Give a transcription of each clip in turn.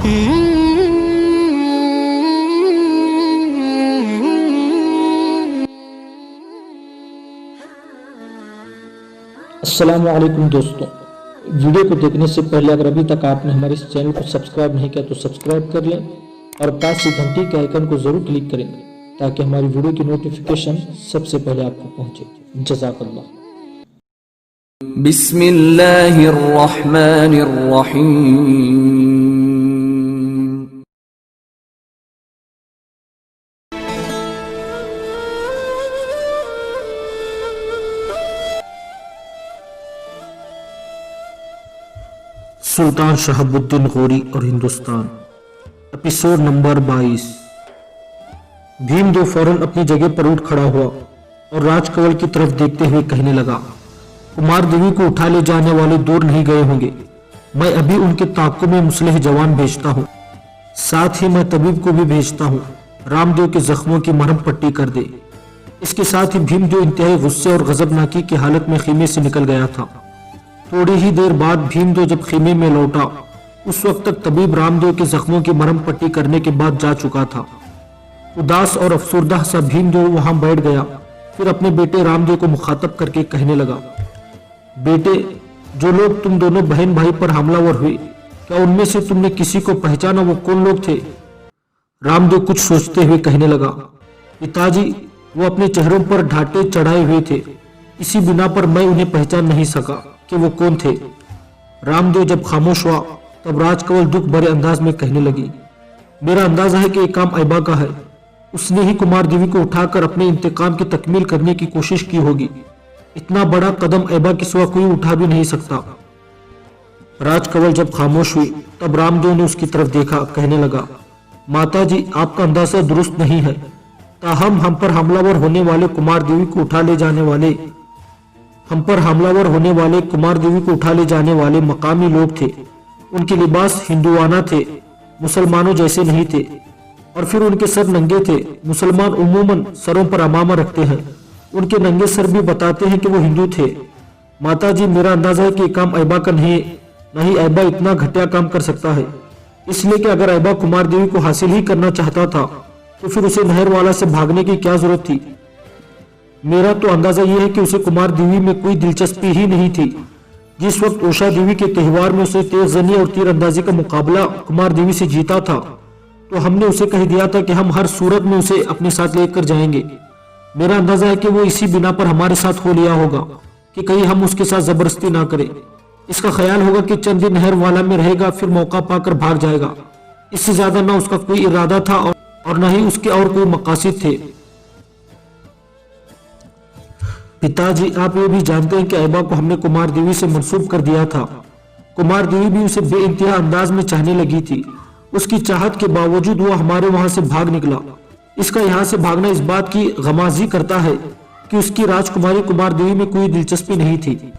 अस्सलाम वालेकुम दोस्तों, वीडियो को देखने से पहले अगर अभी तक आपने हमारे इस चैनल को सब्सक्राइब नहीं किया तो सब्सक्राइब कर लें और पास से घंटी के आइकन को जरूर क्लिक करें ताकि हमारी वीडियो की नोटिफिकेशन सबसे पहले आपको पहुंचे। जज़ाकल्लाह। बिस्मिल्लाहिर्रहमानिर्रहीम। सुल्तान शहाबुद्दीन गौरी और हिंदुस्तान, एपिसोड नंबर 22। भीम दो फौरन अपनी जगह पर उठ खड़ा हुआ और राजकवल की तरफ देखते हुए कहने लगा, कुमार देवी को उठा ले जाने वाले दूर नहीं गए होंगे। मैं अभी उनके ताक़ुब में मुसलह जवान भेजता हूँ, साथ ही मैं तबीब को भी भेजता हूँ, रामदेव के जख्मों की मरहम पट्टी कर दे। इसके साथ ही भीम दो इंतहाई गुस्से और गजबनाकी की हालत में खेमे से निकल गया था। थोड़ी ही देर बाद भीम दो जब खेमे में लौटा, उस वक्त तक तबीब रामदेव के जख्मों की मरहम पट्टी करने के बाद जा चुका था। उदास और अफसुर्दा सा भीम दो वहां बैठ गया। फिर अपने बेटे रामदेव को मुखातब करके कहने लगा, बेटे, जो लोग तुम दोनों बहन भाई पर हमलावर हुए, क्या उनमें से तुमने किसी को पहचाना? वो कौन लोग थे? रामदेव कुछ सोचते हुए कहने लगा, पिताजी, वो अपने चेहरों पर ढाटे चढ़ाए हुए थे, इसी बिना पर मैं उन्हें पहचान नहीं सका कि वो कौन थे। रामदेव जब खामोश हुआ तब राजकवल दुख भरे अंदाज में कहने लगी, मेरा अंदाजा है कि ये काम ऐबा का है। उसने ही कुमार देवी को उठाकर अपने इंतकाम की तकमील करने की कोशिश की होगी। इतना बड़ा कदम ऐबा के सिवा कोई उठा भी नहीं सकता। राजकवल जब खामोश हुई तब रामदेव ने उसकी तरफ देखा, कहने लगा, माताजी, आपका अंदाजा दुरुस्त नहीं है। ताहम हम पर हमलावर होने वाले कुमार देवी को उठा ले जाने वाले मकामी लोग थे। उनके लिबास हिंदुआना थे, मुसलमानों जैसे नहीं थे, और फिर उनके सर नंगे थे। मुसलमान उमूमन सरों पर अमामा रखते हैं, उनके नंगे सर भी बताते हैं कि वो हिंदू थे। माताजी, मेरा अंदाजा है कि काम ऐबा का नहीं ऐबा इतना घटिया काम कर सकता है, इसलिए कि अगर ऐबा कुमार देवी को हासिल ही करना चाहता था तो फिर उसे नहरवाला से भागने की क्या जरूरत थी? मेरा तो अंदाजा यह है कि उसे कुमार देवी में कोई दिलचस्पी ही नहीं थी। जिस वक्त उषा देवी के त्योहार में उसे तेजजनी और तीरंदाजी का मुकाबला कुमार देवी से जीता था, तो हमने उसे कह दिया था कि हम हर सूरत में उसे अपने साथ लेकर जाएंगे। मेरा अंदाजा है कि वो इसी बिना पर हमारे साथ हो लिया होगा कि कहीं हम उसके साथ जबरदस्ती ना करें। इसका ख्याल होगा कि चंद दिन नहरवाला में रहेगा, फिर मौका पाकर भाग जाएगा। इससे ज्यादा ना उसका कोई इरादा था और न ही उसके और कोई मकासद थे। पिताजी, आप ये भी जानते हैं कि ऐबा को हमने कुमार देवी से मंसूब कर दिया था। कुमार देवी भी उसे बेइंतहा अंदाज में चाहने लगी थी। उसकी चाहत के बावजूद वो हमारे वहां से भाग निकला। इसका यहाँ से भागना इस बात की गमाजी करता है कि उसकी राजकुमारी कुमार देवी में कोई दिलचस्पी नहीं थी।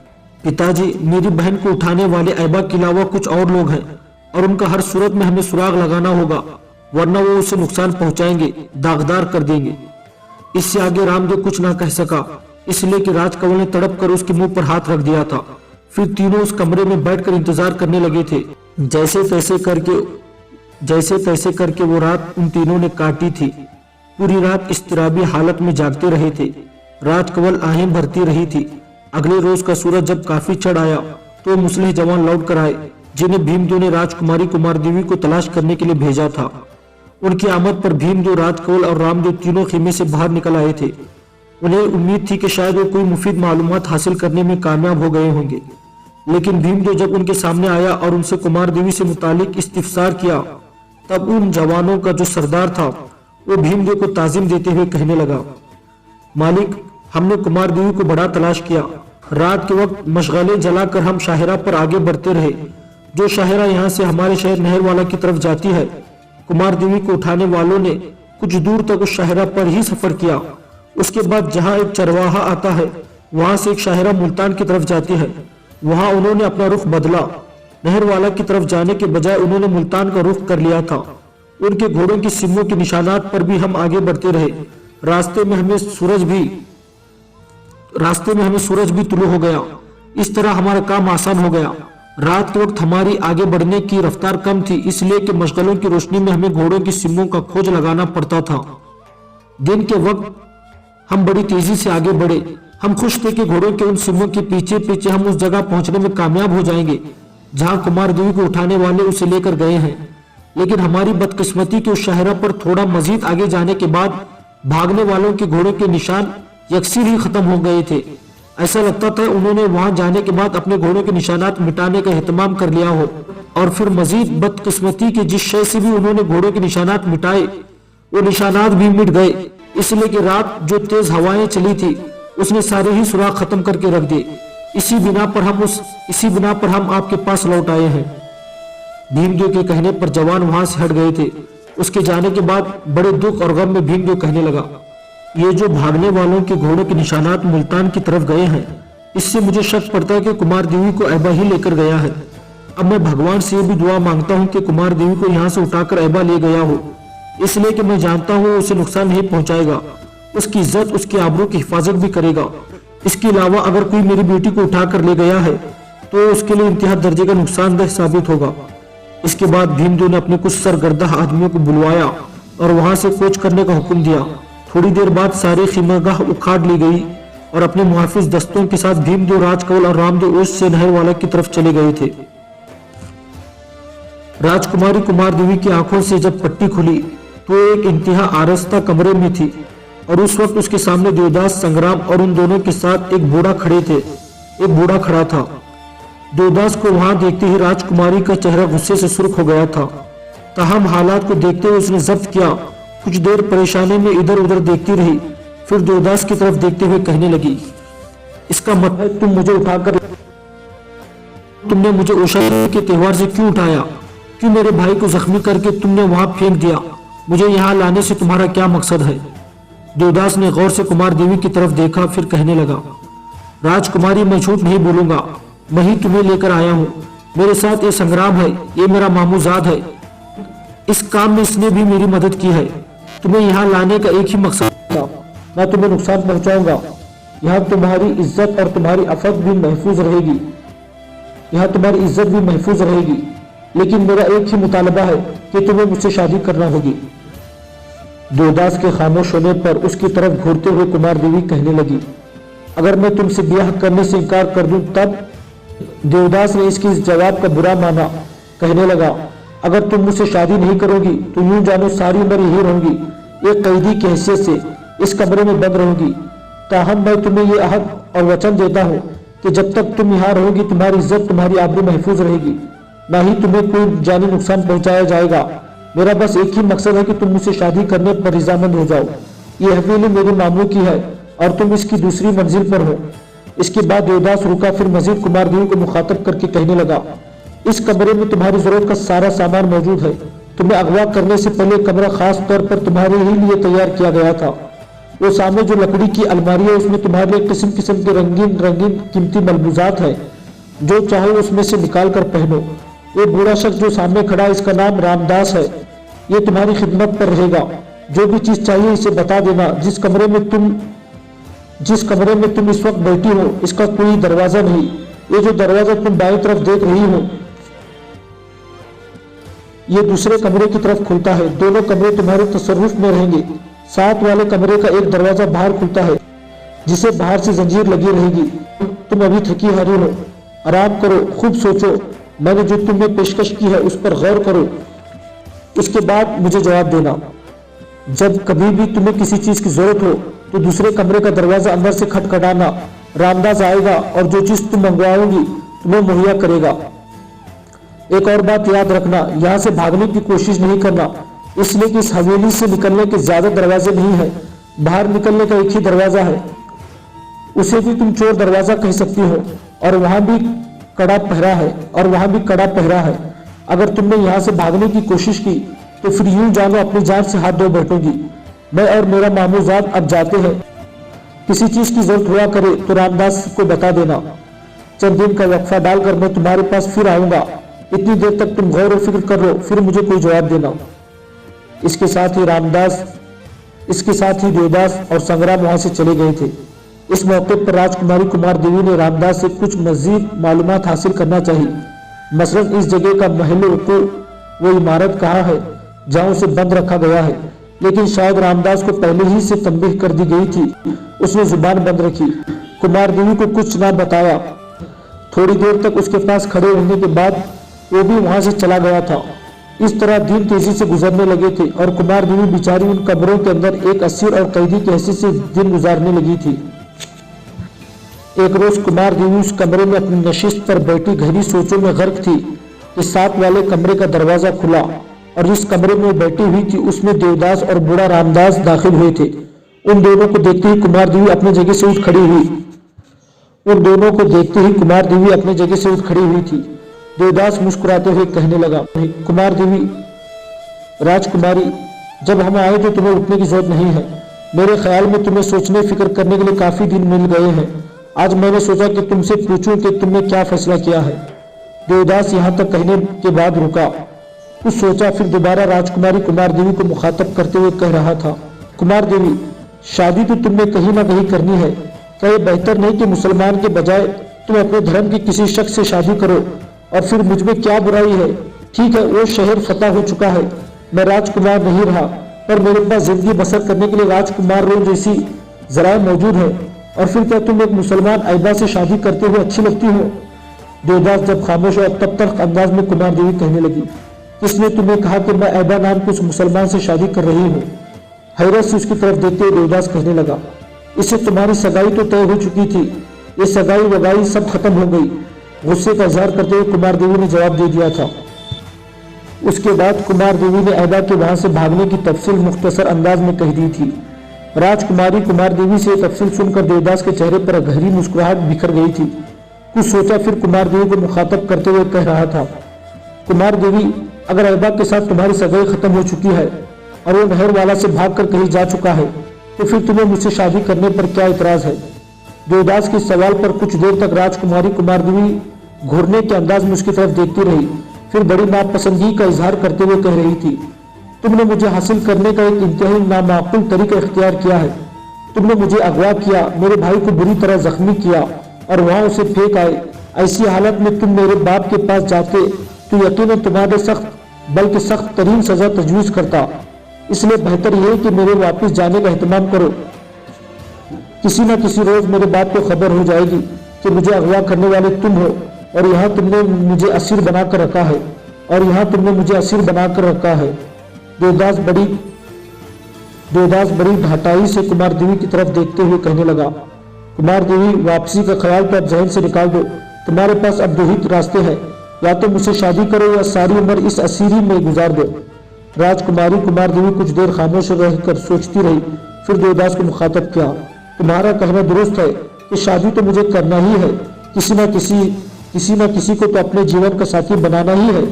पिताजी, मेरी बहन को उठाने वाले ऐबा के अलावा कुछ और लोग हैं और उनका हर सूरत में हमें सुराग लगाना होगा, वरना वो उसे नुकसान पहुंचाएंगे, दागदार कर देंगे। इससे आगे रामदेव कुछ ना कह सका, इसलिए कि राजकवल ने तड़प कर उसके मुंह पर हाथ रख दिया था। फिर तीनों उस कमरे में बैठकर इंतजार करने लगे थे। जैसे तैसे करके वो रात उन तीनों ने काटी थी। पूरी रात इस्तिराबी हालत में जागते रहे थे। राजकवल आहें भरती रही थी। अगले रोज का सूरज जब काफी चढ़ आया तो मुसलिह जवान लौट कर आए, जिन्हें भीमदेव ने राजकुमारी कुमार देवी को तलाश करने के लिए भेजा था। उनकी आमद पर भीमदेव, राजकवल और रामदेव तीनों खेमे से बाहर निकल आए थे। उन्हें उम्मीद थी कि शायद वो कोई मुफीद मालूमात हासिल करने में कामयाब हो गए होंगे, लेकिन भीमदेव जब उनके सामने आया और उनसे कुमार देवी से मुतालिक इस्तिफसार किया, तब उन जवानों का जो सरदार था वो भीमदेव को ताज़ीम देते हुए कहने लगा, मालिक, हमने कुमार देवी को बड़ा तलाश किया। रात के वक्त मशगले जलाकर हम शाहिरा पर आगे बढ़ते रहे। जो शाहिरा यहाँ से हमारे शहर नहरवाला की तरफ जाती है। कुमार देवी को उठाने वालों ने कुछ दूर तक उस शाहिरा पर ही सफर किया। उसके बाद जहाँ एक चरवाहा आता है, वहां से एक शाहिरा मुल्तान की तरफ जाती है। वहां उन्होंने अपना रुख बदला। नहरवाला की तरफ जाने के बजाय उन्होंने मुल्तान का रुख कर लिया था। उनके घोड़ों की सिम्मों के निशानात पर भी हम आगे बढ़ते रहे। रास्ते में हमें सूरज भी तुलू हो गया। इस तरह हमारा काम आसान हो गया। रात के वक्त हमारी आगे बढ़ने की रफ्तार कम थी, इसलिए कि मशगलों की रोशनी में हमें घोड़ों की सिमों का खोज लगाना पड़ता था। दिन के वक्त हम बड़ी तेजी से आगे बढ़े। हम खुश थे कि घोड़ों के उन सिमों के पीछे पीछे हम उस जगह पहुंचने में कामयाब हो जाएंगे जहां कुमार देवी को उठाने वाले उसे लेकर गए हैं। लेकिन हमारी बदकिस्मती के उस शहरा पर थोड़ा मजीद आगे जाने के बाद भागने वालों के घोड़ों के निशान यकसीर ही खत्म हो गए थे। ऐसा लगता था उन्होंने वहां जाने के बाद अपने घोड़ों के निशानात मिटाने का एहतमाम कर लिया हो, और फिर मजीद बदकिस्मती के जिस शय से भी उन्होंने घोड़ों के निशानात मिटाए वो निशानात भी मिट गए, इसलिए कि रात जो तेज हवाएं चली थी उसने सारे ही सुराग खत्म करके रख दिए। इसी बिना पर हम आपके पास लौट आए हैं। भीमदेव के कहने पर जवान वहां से हट गए थे। उसके जाने के बाद बड़े दुख और गम में भीमदेव कहने लगा, ये जो भागने वालों के घोड़ों के निशानात मुल्तान की तरफ गए हैं, इससे मुझे शक पड़ता है कि कुमार देवी को ऐबा ही लेकर गया है। अब मैं भगवान से ये भी दुआ मांगता हूँ कि कुमार देवी को यहाँ से उठाकर ऐबा ले गया हो, इसलिए कि मैं जानता हूँ उसे नुकसान नहीं पहुंचाएगा, उसकी इज्जत उसकी आबरू की हिफाजत भी करेगा। इसके अलावा अगर कोई मेरी बेटी को उठाकर ले गया है तो उसके लिए इंतहा दर्जे का नुकसानदेह साबित होगा। इसके बाद भीमदेव ने अपने कुछ सरगर्दा आदमियों को बुलवाया और वहां से कूच करने का हुक्म दिया। थोड़ी देर बाद सारी खीमगाह उखाड़ ली गई और अपने मुहाफिज दस्तों के साथ भीमदेव राजकवल और रामदेव ओस से नहर वाला की तरफ चले गए थे। राजकुमारी कुमार देवी की आंखों से जब पट्टी खुली तो एक इंतहा आरस्ता कमरे में थी और उस वक्त उसके सामने देवदास, संग्राम और उन दोनों के साथ एक बूढ़ा खड़े थे। एक बूढ़ा खड़ा था। देवदास को वहां देखते ही राजकुमारी का चेहरा गुस्से से सुर्ख हो गया था। ताहम हालात को देखते हुए उसने जब्त किया। कुछ देर परेशानी में इधर उधर देखती रही, फिर देवदास की तरफ देखते हुए कहने लगी, इसका मतलब तुमने मुझे ओशा के त्योहार से क्यों उठाया? क्यों मेरे भाई को जख्मी करके तुमने वहां फेंक दिया? मुझे यहाँ लाने से तुम्हारा क्या मकसद है? देवदास ने गौर से कुमार देवी की तरफ देखा, फिर कहने लगा, राजकुमारी, मैं झूठ नहीं बोलूंगा, मैं ही तुम्हें लेकर आया हूँ। मेरे साथ ये संग्राम है, ये मेरा मामूजाद है। इस काम में इसने भी मेरी मदद की है। तुम्हें यहाँ लाने का एक ही मकसद था, मैं तुम्हें नुकसान पहुंचाऊंगा। यहाँ तुम्हारी इज्जत और तुम्हारी अफत भी महफूज रहेगी, लेकिन मेरा एक ही मुतालबा है कि तुम्हें मुझसे शादी करना होगी। देवदास के खामोश होने पर उसकी तरफ घूरते हुए कुमार देवी कहने लगी, अगर मैं तुमसे ब्याह करने से इनकार कर दूं तब? देवदास ने इसके इस जवाब का बुरा माना। कहने लगा, अगर तुम मुझसे शादी नहीं करोगी तो यूं जानो सारी उम्र यही रहूंगी, एक कैदी की हैसियत से इस कमरे में बंद रहूंगी। ताहम मैं तुम्हें ये अहद और वचन देता हूँ कि जब तक तुम यहाँ रहोगी तुम्हारी इज्जत, तुम्हारी आबरू महफूज रहेगी, ना ही तुम्हें कोई जानी नुकसान पहुंचाया जाएगा। मेरा बस एक ही मकसद है कि तुम मुझसे शादी करने पर रजामंद हो जाओ। ये हवेली मेरे मामू की है और तुम इसकी दूसरी मंजिल पर हो। इसके बाद देवदास रुका, फिर मजीद कुमार देवी को मुखातब करके कहने लगा, इस कमरे में तुम्हारी जरूरत का सारा सामान मौजूद है। तुम्हें अगवा करने से पहले कमरा खास तौर पर तुम्हारे ही लिए तैयार किया गया था। वो सामने जो लकड़ी की अलमारी है उसमें तुम्हारे लिए किस्म किस्म के रंगीन रंगीन कीमती मलबूजात है, जो चाहो उसमें से निकाल कर पहनो। ये बूढ़ा शख्स जो सामने खड़ा है इसका नाम रामदास है, ये तुम्हारी खिदमत पर रहेगा। जो भी चीज चाहिए इसे बता देना। जिस कमरे में तुम इस वक्त बैठी हो इसका कोई दरवाजा नहीं। ये जो दरवाजा तुम बाईं तरफ देख रही हो ये दूसरे कमरे की तरफ खुलता है। दोनों कमरे तुम्हारे तसर्रुफ में रहेंगे। साथ वाले कमरे का एक दरवाजा बाहर खुलता है जिसे बाहर से जंजीर लगी रहेगी। तुम अभी थकी हारी हो, आराम करो, खूब सोचो, मैंने जो तुम्हें पेशकश की है उस पर गौर करो, उसके बाद मुझे जवाब देना। जब कभी भी तुम्हें किसी चीज की जरूरत हो तो दूसरे कमरे का दरवाजा अंदर से खटखटाना। रामदास आएगा और जो चीज तुम मंगवाओगी तुम्हें मुहैया करेगा। एक और बात याद रखना, यहाँ से भागने की कोशिश नहीं करना, इसलिए कि इस हवेली से निकलने के ज्यादा दरवाजे नहीं है। बाहर निकलने का एक ही दरवाजा है, उसे भी तुम चोर दरवाजा कह सकती हो, और वहां भी कड़ा पहरा है। अगर तुमने यहाँ से भागने की कोशिश की तो फिर यूं जानो अपनी जान से हाथ धो बैठोगी। मैं और मेरा मामूजाद अब जाते हैं। किसी चीज की जरूरत हुआ करे तो रामदास को बता देना। चंद दिन का वक्फा डालकर मैं तुम्हारे पास फिर आऊंगा। इतनी देर तक तुम गौर और फिक्र कर लो, फिर मुझे कोई जवाब देना। इसके साथ ही देवदास और संग्राम वहां से चले गए थे। इस मौके पर राजकुमारी कुमार देवी ने रामदास से कुछ मजीद मालूमात हासिल करना चाहिए। मसलन इस जगह का महल वक़ू वो इमारत कहाँ है जहाँ उसे बंद रखा गया है, लेकिन शायद रामदास को पहले ही से तंबीह कर दी गई थी। उसने जुबान बंद रखी, कुमार देवी को कुछ ना बताया। थोड़ी देर तक उसके पास खड़े रहने के बाद वो भी वहां से चला गया था। इस तरह दिन तेजी से गुजरने लगे थे और कुमार देवी बेचारी उन कब्रों के अंदर एक असीर और कैदी की हैसियत से दिन गुजारने लगी थी। एक रोज कुमार देवी उस कमरे में अपनी नशिस्त पर बैठी गहरी सोचों में गर्क थी कि साथ वाले कमरे का दरवाजा खुला और जिस कमरे में बैठी हुई थी उसमें देवदास और बूढ़ा रामदास दाखिल हुए थे। उन दोनों को देखते ही कुमार देवी अपनी जगह से उठ खड़ी हुई। देवदास मुस्कुराते हुए कहने लगा, कुमार देवी, राजकुमारी, जब हम आए तो तुम्हें उठने की जरूरत नहीं है। मेरे ख्याल में तुम्हें सोचने फिक्र करने के लिए काफी दिन मिल गए हैं। आज मैंने सोचा कि तुमसे पूछूं कि तुमने क्या फैसला किया है। देवदास यहाँ तक कहने के बाद रुका, कुछ सोचा, फिर दोबारा राजकुमारी कुमार देवी को मुखातब करते हुए कह रहा था, कुमार देवी, शादी तो तुमने कहीं ना कहीं करनी है। क्या ये बेहतर नहीं कि मुसलमान के बजाय तुम अपने धर्म के किसी शख्स से शादी करो? और फिर मुझ में क्या बुराई है? ठीक है, वो शहर फतह हो चुका है, मैं राजकुमार नहीं रहा, पर मेरे पास जिंदगी बसर करने के लिए राजकुमार रो जैसी जराए मौजूद है। और फिर क्या तुम एक मुसलमान ऐबा से शादी करते हुए अच्छी लगती हो? देवदास जब खामोश हुआ तब तक अंदाज में कुमार देवी कहने लगी, किसने तुम्हें कहा कि मैं ऐबा नाम के उस मुसलमान से शादी कर रही हूँ? हैरत से उसकी तरफ देखते हुए देवदास कहने लगा, इससे तुम्हारी सगाई तो तय हो चुकी थी, ये सगाई वगाई सब खत्म हो गई। गुस्से का इजहार करते हुए कुमार देवी ने जवाब दे दिया था। उसके बाद कुमार देवी ने ऐबा के वहां से भागने की तफसील मुख्तसर अंदाज में कह दी थी। राजकुमारी कुमार देवी से तफसील सुनकर देवदास के चेहरे पर गहरी मुस्कुराहट बिखर गई थी। कुछ सोचा, फिर कुमार देवी को मुखातब करते हुए कह रहा था, कुमार देवी, अगर ऐबा के साथ तुम्हारी सगाई खत्म हो चुकी है और वो नहर वाला से भागकर कहीं जा चुका है, तो फिर तुम्हें मुझसे शादी करने पर क्या इतराज है? देवदास के सवाल पर कुछ देर तक राजकुमारी कुमार देवी घूरने के अंदाज में उसकी तरफ देखती रही, फिर बड़ी नापसंदगी का इजहार करते हुए कह रही थी, तुमने मुझे हासिल करने का एक इंतहाई नामाकुल तरीका इख्तियार किया है। तुमने मुझे अगवा किया, मेरे भाई को बुरी तरह जख्मी किया और वहां उसे फेंक आए। ऐसी हालत में तुम मेरे बाप के पास जाते तो यकीनन तुम्हारे सख्त बल्कि सख्त तरीन सजा तजवीज करता। इसलिए बेहतर यह है कि मेरे वापस जाने का एहतमाम करो। किसी न किसी रोज मेरे बाप को खबर हो जाएगी कि मुझे अगवा करने वाले तुम हो और यहाँ तुमने मुझे असीर बनाकर रखा है। देवदास बड़ी ढाटाई से कुमार देवी की तरफ देखते हुए कहने लगा, कुमार देवी, वापसी का ख्याल तो अब जहन से निकाल दो। तुम्हारे पास अब दो ही रास्ते हैं, या तो मुझसे शादी करो या सारी उम्र इस असीरी में गुजार दो। राजकुमारी कुमार देवी कुछ देर खामोश रहकर सोचती रही, फिर देवदास को मुखातब किया, तुम्हारा कहना दुरुस्त है कि शादी तो मुझे करना ही है। किसी न किसी को तो अपने जीवन का साथी बनाना ही है,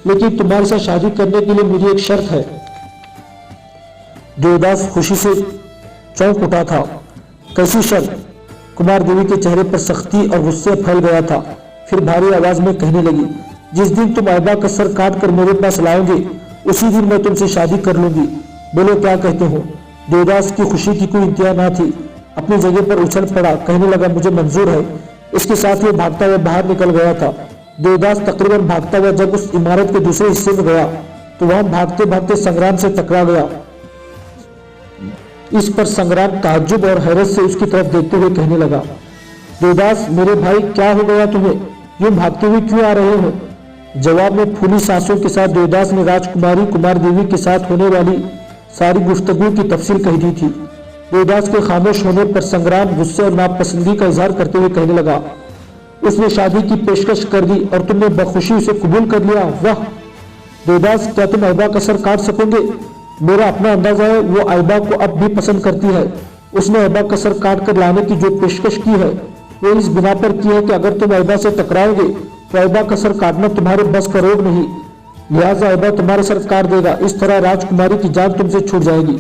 लेकिन तुम्हारे साथ शादी करने के लिए मुझे एक शर्त है। देवदास खुशी से चौंक उठा था। कैसी शर्त? कुमार देवी के चेहरे पर सख्ती और गुस्से फैल गया था। फिर भारी आवाज में कहने लगी, जिस दिन तुम ऐबा का सर काट कर मेरे पास लाओगे उसी दिन मैं तुमसे शादी कर लूंगी। बोलो क्या कहते हो? देवदास की खुशी की कोई इंतहा ना थी, अपनी जगह पर उछल पड़ा, कहने लगा, मुझे मंजूर है। इसके साथ वो भागता हुआ बाहर निकल गया था। देवदास तकरीबन भागता हुआ जब उस इमारत के दूसरे हिस्से में गया तो वहां भागते भागते संग्राम से टकरा गया। इस पर संग्राम ताज्जुब और हैरत से उसकी तरफ देखते हुए कहने लगा, देवदास, मेरे भाई, क्या हो गया तुम्हें? यूं भागते हुए क्यों आ रहे हो? जवाब में फूली सांसों के साथ देवदास ने राजकुमारी कुमार देवी के साथ होने वाली सारी गुफ्तगू की तफसील कह दी थी। देवदास के खामोश होने पर संग्राम गुस्से और नापसंदगी का इजहार करते हुए कहने लगा, उसने शादी की पेशकश कर दी और तुमने बखुशी उसे कबूल कर लिया। वाह देवदास, क्या तुम ऐबा का सर काट सकोगे? मेरा अपना अंदाजा है वो ऐबा को अब भी पसंद करती है। उसने ऐबा का सर काट कर लाने की जो पेशकश की है वो इस बिना पर की है कि अगर तुम ऐबा से टकराओगे तो ऐबा का सर काटना तुम्हारे बस का रोग नहीं, लिहाजा ऐबा तुम्हारे सर काट देगा। इस तरह राजकुमारी की जान तुमसे छूट जाएगी।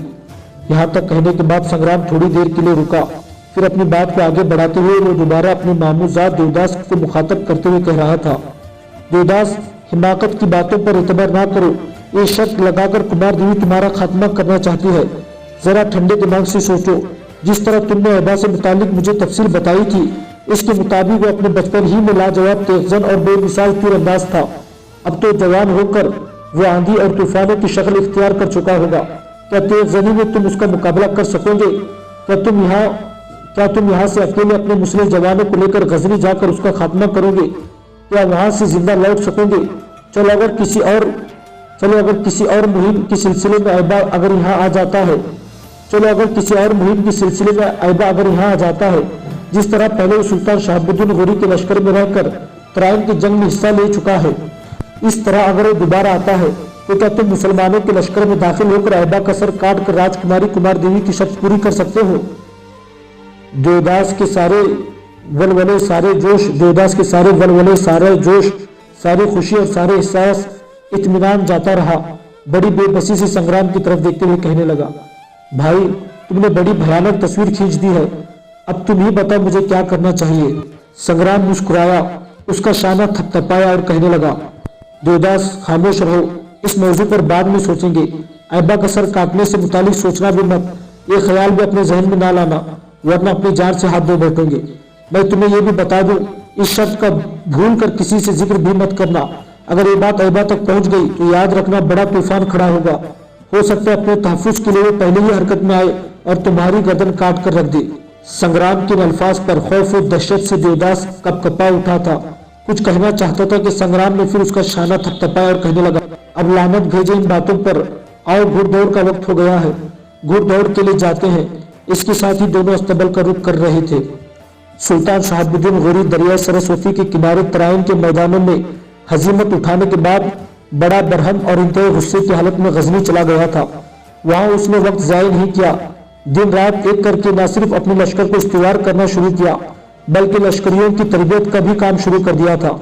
यहाँ तक कहने के बाद संग्राम थोड़ी देर के लिए रुका, फिर अपनी बात को आगे बढ़ाते हुए वो दोबारा अपने मामूजात देवदास को मुखातब करते हुए कह रहा था, देवदास, हिमाकत की बातों पर एतबार ना करो। ये शर्त लगाकर कुमार देवी तुम्हारा खात्मा करना चाहती है। जरा ठंडे दिमाग से सोचो। जिस तरह तुमने ऐबा से मुतालिक मुझे तफसील बताई थी اس کے مطابق وہ اپنے بچپن ہی میں لاجواب تیزن اور بے مثال تیر انداز تھا، اب تو جوان ہو کر وہ آندھی اور طوفانوں کی شکل اختیار کر چکا ہوگا۔ کیا تیز زنی میں تم اس کا مقابلہ کر سکو گے؟ کیا تم یہاں سے اکیلے اپنے مسلح جوانوں کو لے کر غزنی جا کر اس کا خاتمہ کرو گے؟ کیا وہاں سے زندہ لوٹ سکو گے؟ چلو اگر کسی اور مہم کے سلسلے میں ایبا اگر یہاں آ جاتا ہے، جس طرح پہلے وہ سلطان شہاب الدین غوری کے لشکر میں رہ کر ترائن کی جنگ میں حصہ لے چکا ہے، اس طرح اگر وہ دوبارہ آتا ہے تو کیا تم مسلمانوں کے لشکر میں داخل ہو کر ایبا کا سر کاٹ کر راجکماری کمار دیوی کی شرط پوری کر سکتے ہو؟ دیوداس کے سارے ولولے، سارے جوش، ساری خوشی اور سارے احساس اطمینان جاتا رہا۔ بڑی بے بسی سے سنگرام کی طرف دیکھتے ہوئے کہنے لگا، بھائی تم نے بڑی بھیانک تصویر کھینچ دی ہے، اب تم ہی بتا مجھے کیا کرنا چاہیے؟ سنگرام مسکرایا، اس کا شانہ تھپتھپایا اور کہنے لگا، دیوداس خاموش رہو، اس موضوع پر بعد میں سوچیں گے، ایبا کا سر کاٹنے سے متعلق سوچنا بھی مت، یہ خیال بھی اپنے ذہن میں نہ لانا، ورنہ اپنی جان سے ہاتھ دھو بیٹھیں گے۔ میں تمہیں یہ بھی بتا دوں، اس شرط کا بھول کر کسی سے ذکر بھی مت کرنا، اگر یہ بات ایبا تک پہنچ گئی تو یاد رکھنا بڑا طوفان کھڑا ہوگا، ہو سکتا ہے اپنے تحفظ کے لیے وہ پہلے ہی حرکت میں آئے اور تمہاری گردن کاٹ کر رکھ دے۔ سنگرام کے ان الفاظ پر خوف و دہشت سے دیوداس کپ کپا اٹھا تھا، کچھ کہنا چاہتا تھا کہ سنگرام نے پھر اس کا شانہ تھپتھپایا اور کہنے لگا، اب لعنت بھیجے ان باتوں پر، آؤ گھڑ دوڑ کا وقت ہو گیا ہے، گھڑ دوڑ کے لیے جاتے ہیں۔ اس کے ساتھ ہی دونوں استقبال کا رخ کر رہے تھے۔ سلطان شہاب الدین غوری دریائے سرسوتی کے کنارے ترائن کے میدانوں میں ہزیمت اٹھانے کے بعد بڑا برہم اور انتہائی غصے کی حالت میں غزنی چلا گیا تھا۔ وہاں اس نے وقت ضائع نہیں کیا، دن رات ایک کر کے نہ صرف اپنے لشکر کو استوار کرنا شروع کیا بلکہ لشکریوں کی تربیت کا بھی کام شروع کر دیا تھا۔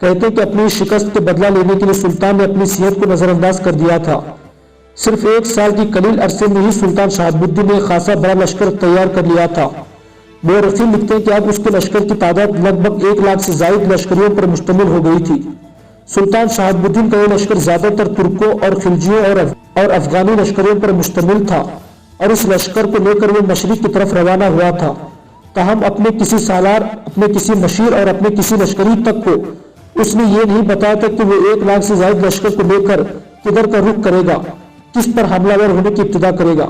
کہتے کہ اپنی شکست کے بدلہ لینے کے لیے سلطان نے اپنی صحت کو نظر انداز کر دیا تھا۔ صرف ایک سال کی قلیل عرصے میں ہی سلطان شہاب الدین نے خاصا بڑا لشکر تیار کر لیا تھا۔ مورخین لکھتے ہیں کہ اب اس کے لشکر کی تعداد لگ بھگ 1 لاکھ سے زائد لشکریوں پر مشتمل ہو گئی تھی۔ سلطان شہاب الدین کا یہ لشکر زیادہ تر ترکوں اور خلجیوں اور افغانی لشکریوں پر مشتمل تھا، اور اس لشکر کو لے کر وہ مشرق کی طرف روانہ ہوا تھا۔ تاہم اپنے کسی سالار، اپنے کسی مشیر اور اپنے کسی لشکری تک کو اس نے یہ نہیں بتایا تھا کہ وہ 1 لاکھ سے زائد لشکر کو لے کر کدھر کا رخ کرے گا، کس پر حملہ ور ہونے کی ابتدا کرے گا۔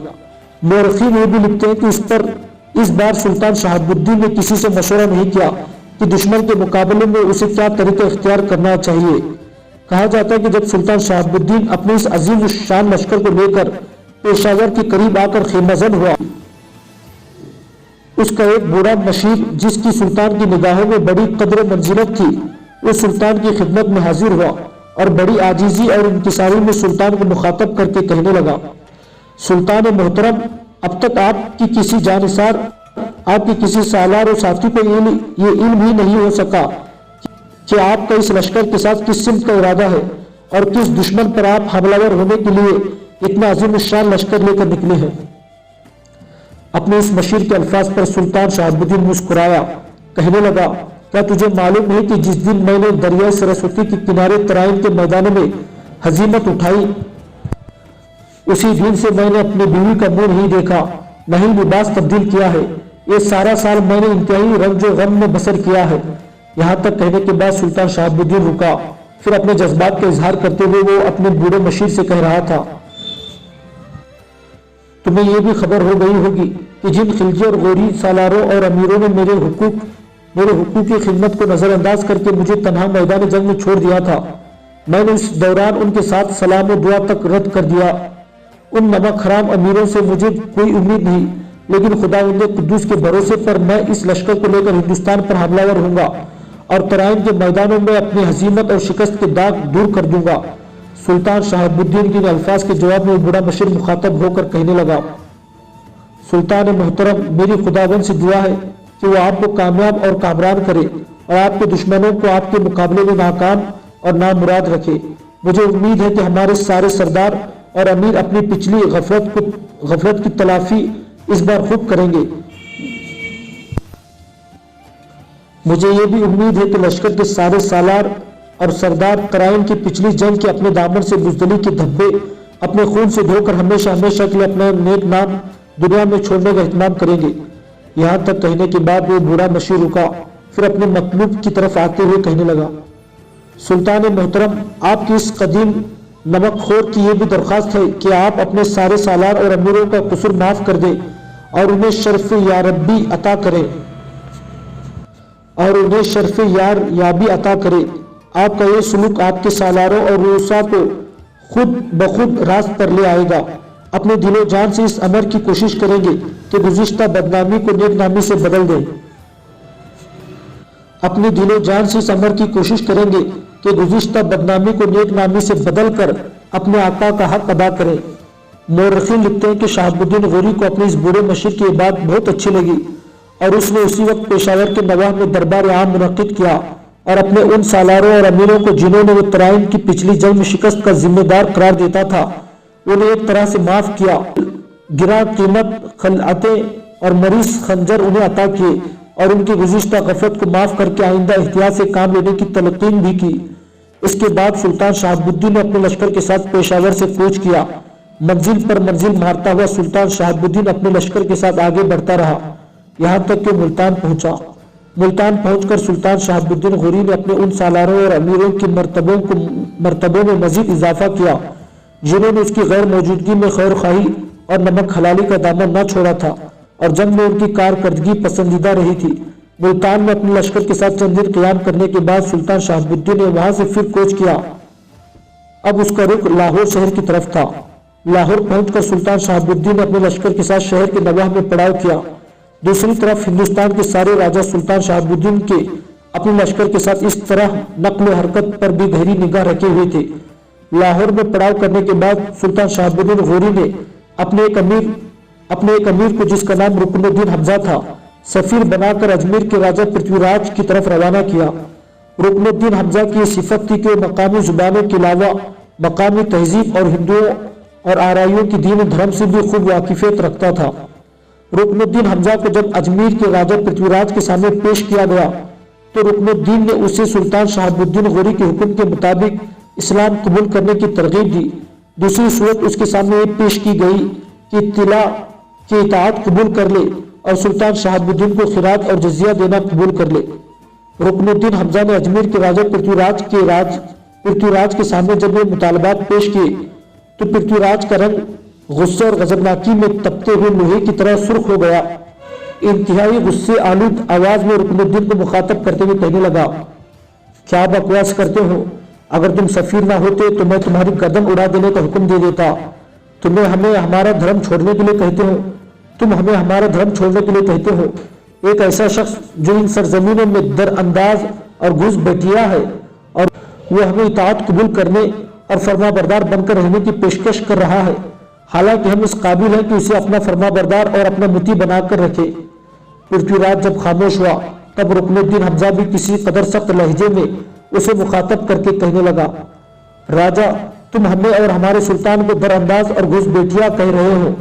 مورخین یہ بھی لکھتے ہیں کہ اس بار سلطان شہاب الدین نے کسی سے مشورہ نہیں کیا کہ دشمن کے مقابلے میں اسے کیا طریقہ اختیار کرنا چاہیے۔ کہا جاتا ہے کہ جب سلطان شہاب الدین اپنے اس عظیم الشان لشکر کو لے کر پشاور کے قریب آ کر خیمہ زن ہوا، اس کا ایک بوڑھا مشیر جس کی سلطان کی نگاہوں میں بڑی قدر و منزلت تھی، وہ سلطان کی خدمت میں حاضر ہوا اور بڑی عاجزی اور انکساری میں سلطان کو مخاطب کر کے کہنے لگا، سلطان محترم، اب تک آپ کی کسی جانثار، آپ کے کسی سالار اور ساتھی کو یہ علم ہی نہیں ہو سکا کہ آپ کا اس لشکر کے ساتھ کس سمت کا ارادہ ہے اور کس دشمن پر آپ حملہ ور ہونے کے لیے اتنا عظیم الشان لشکر لے کر نکلے ہیں۔ اپنے اس مشیر کے الفاظ پر سلطان شہاب الدین مسکرایا، کہنے لگا، کیا تجھے معلوم ہے کہ جس دن میں نے دریائے سرسوتی کے کنارے ترائن کے میدانوں میں ہزیمت اٹھائی، اسی دن سے میں نے اپنی بیوی کا منہ نہیں دیکھا، نہ ہی لباس تبدیل کیا ہے۔ یہ سارا سال میں نے انتہائی رنج و غم میں بسر کیا ہے۔ یہاں تک کہنے کے بعد سلطان شہاب الدین رکا، پھر اپنے جذبات کا اظہار کرتے ہوئے وہ اپنے بوڑھے مشیر سے کہہ رہا تھا، تمہیں یہ بھی خبر ہو گئی ہوگی کہ جن خلجی اور غوری سالاروں اور امیروں نے میرے حقوق کی خدمت کو نظر انداز کر کے مجھے تنہا میدان جنگ میں چھوڑ دیا تھا، میں نے اس دوران ان کے ساتھ سلام و دعا تک رد کر دیا۔ ان نمک حرام امیروں سے مجھے کوئی امید نہیں، لیکن خداوند قدوس کے بھروسے پر میں اس لشکر کو لے کر ہندوستان پر حملہ ور ہوں گا اور ترائن کے میدانوں میں اپنی ہزیمت اور شکست کے داغ دور کر دوں گا۔ سلطان شہاب الدین کے الفاظ کے جواب میں بوڑھا مشیر مخاطب ہو کر کہنے لگا، سلطان محترم، میری خداوند سے دعا ہے کہ وہ آپ کو کامیاب اور کامران کرے اور آپ کے دشمنوں کو آپ کے مقابلے میں ناکام اور نامراد رکھے۔ مجھے امید ہے کہ ہمارے سارے سردار اور امیر اپنی پچھلی غفلت کی تلافی اس بار خوب کریں گے۔ مجھے یہ بھی امید ہے کہ لشکر کے سارے سالار اور سردار ترائن کی پچھلی جنگ کے اپنے دامن سے بزدلی کے دھبے اپنے خون سے دھو کر ہمیشہ کے لیے اپنا نیک نام دنیا میں چھوڑنے کا اہتمام کریں گے۔ یہاں تک کہنے کے بعد وہ بوڑھا مشیر رکا फिर अपने मतलूब की तरफ आते हुए कहने लगा, सुल्तान मोहतरम, आपकी इस कदीम नमकखोर की ये भी दरख्वास्त है कि आप अपने सारे सालार और अमीरों का कसूर माफ कर दें और उन्हें शर्फ या रब्बी अता करें याबी अता करें। आपका ये सलूक आपके सालारों और रूसा को खुद बखुद रास्त पर ले आएगा। अपने दिलो जान से इस अमर की कोशिश करेंगे कि गुज़िश्ता बदनामी को नेकनामी से बदल दें। अपने दिलो जान से इस अमर की कोशिश करेंगे कि गुज़िश्ता बदनामी को नेकनामी से बदल कर अपने आका का हक अदा करें। मौरखीन लिखते हैं कि शहाबुद्दीन गौरी को अपने इस बूढ़े मशीर की बात बहुत अच्छी लगी और उसने उसी वक्त पेशावर के नवाह में दरबार आम मुनक्किद किया और अपने उन सालारों और अमीरों को जिन्होंने वो तराइन की पिछली जंग में शिकस्त का जिम्मेदार करार देता था, उन्हें एक तरह से माफ किया। गिरा कीमत खलअतें और मरीज खंजर उन्हें अता किए और उनकी गुज़िश्ता गफलत को माफ करके आइंदा एहतियात से काम लेने की तलकीन भी की। इसके बाद सुल्तान शहाबुद्दीन ने अपने लश्कर के साथ पेशावर से कूच किया। मंजिल पर मंजिल मारता हुआ सुल्तान शहाबुद्दीन अपने लश्कर के साथ आगे बढ़ता रहा, यहाँ तक कि मुल्तान पहुंचा। मुल्तान पहुंचकर सुल्तान शहाबुद्दीन गौरी ने अपने उन सालारों और अमीरों की मर्तबों में मजीद इजाफा किया जिन्होंने उसकी गैर मौजूदगी में खैर खाही और नमक हलाली का दामन न छोड़ा था और जंग में उनकी कारकर्दगी पसंदीदा रही थी। मुल्तान में अपने लश्कर के साथ चंद दिन क़याम करने के बाद सुल्तान शहाबुद्दीन ने वहां से फिर कूच किया। अब उसका रुख लाहौर शहर की तरफ था। लाहौर पहुंचकर सुल्तान शहाबुद्दीन ने अपने लश्कर के साथ शहर के नवाह में पड़ाव किया। दूसरी तरफ हिंदुस्तान के सारे राजा सुल्तान शहाबुद्दीन के अपने लश्कर के साथ इस तरह नक्ल हरकत पर भी गहरी निगाह रखे हुए थे। लाहौर में पड़ाव करने के बाद सुल्तान शहाबुद्दीन गौरी ने अपने एक अमीर को, जिसका नाम रुकनुद्दीन हमजा था, सफीर बनाकर अजमेर के राजा पृथ्वीराज की तरफ रवाना किया। रुकनुद्दीन हमजा की ये सिफत थी कि मकामी जुबानों के अलावा मकामी तहजीब और हिंदुओं और आराइयों की दीन धर्म से भी खूब वाकिफियत रखता था। रुकनुद्दीन हमजा को जब अजमेर के राजा पृथ्वीराज के सामने पेश किया गया तो रुकनुद्दीन ने उसे सुल्तान शहाबुद्दीन गौरी के हुक्म के मुताबिक इस्लाम कबूल करने की तरगीब दी। दूसरी सूरत उसके सामने ये पेश की गई कि तिला की इताअत कबूल कर ले और सुल्तान शहाबुद्दीन को खिरात और जजिया देना कबूल कर ले। रुकनुद्दीन हमजा ने अजमेर के राजा पृथ्वीराज के सामने जब ये मुतालबात पेश किए तो पृथ्वीराज का रंग गुस्से और गजबनाकी में तपते हुए लोहे की तरह सुर्ख हो गया। इंतहाई गुस्से आलूद आवाज में रुकनुद्दीन को मुखातब करते हुए कहने लगा, क्या बकवास करते हो? अगर तुम सफीर ना होते तो मैं तुम्हारी गर्दन उड़ा देने का हुक्म दे देता। तुम हमें हमारा धर्म छोड़ने के लिए कहते हो। एक ऐसा शख्स जो इन सरजमीनों में दरअंदाज और घुस बैठिया है और वो हमें इताअत कबूल करने और फरमाबरदार बनकर रहने की पेशकश कर रहा है, हालांकि हम इस काबिल हैं कि उसे अपना फरमाबरदार और अपना मुती बनाकर रखे। पृथ्वीराज जब खामोश हुआ तब रुकनुद्दीन हमजा भी किसी कदर सख्त लहजे में उसे मुखातब करके कहने लगा, राजा, तुम हमें और हमारे सुल्तान को दरअंदाज और घुस बैठिया कह रहे हो।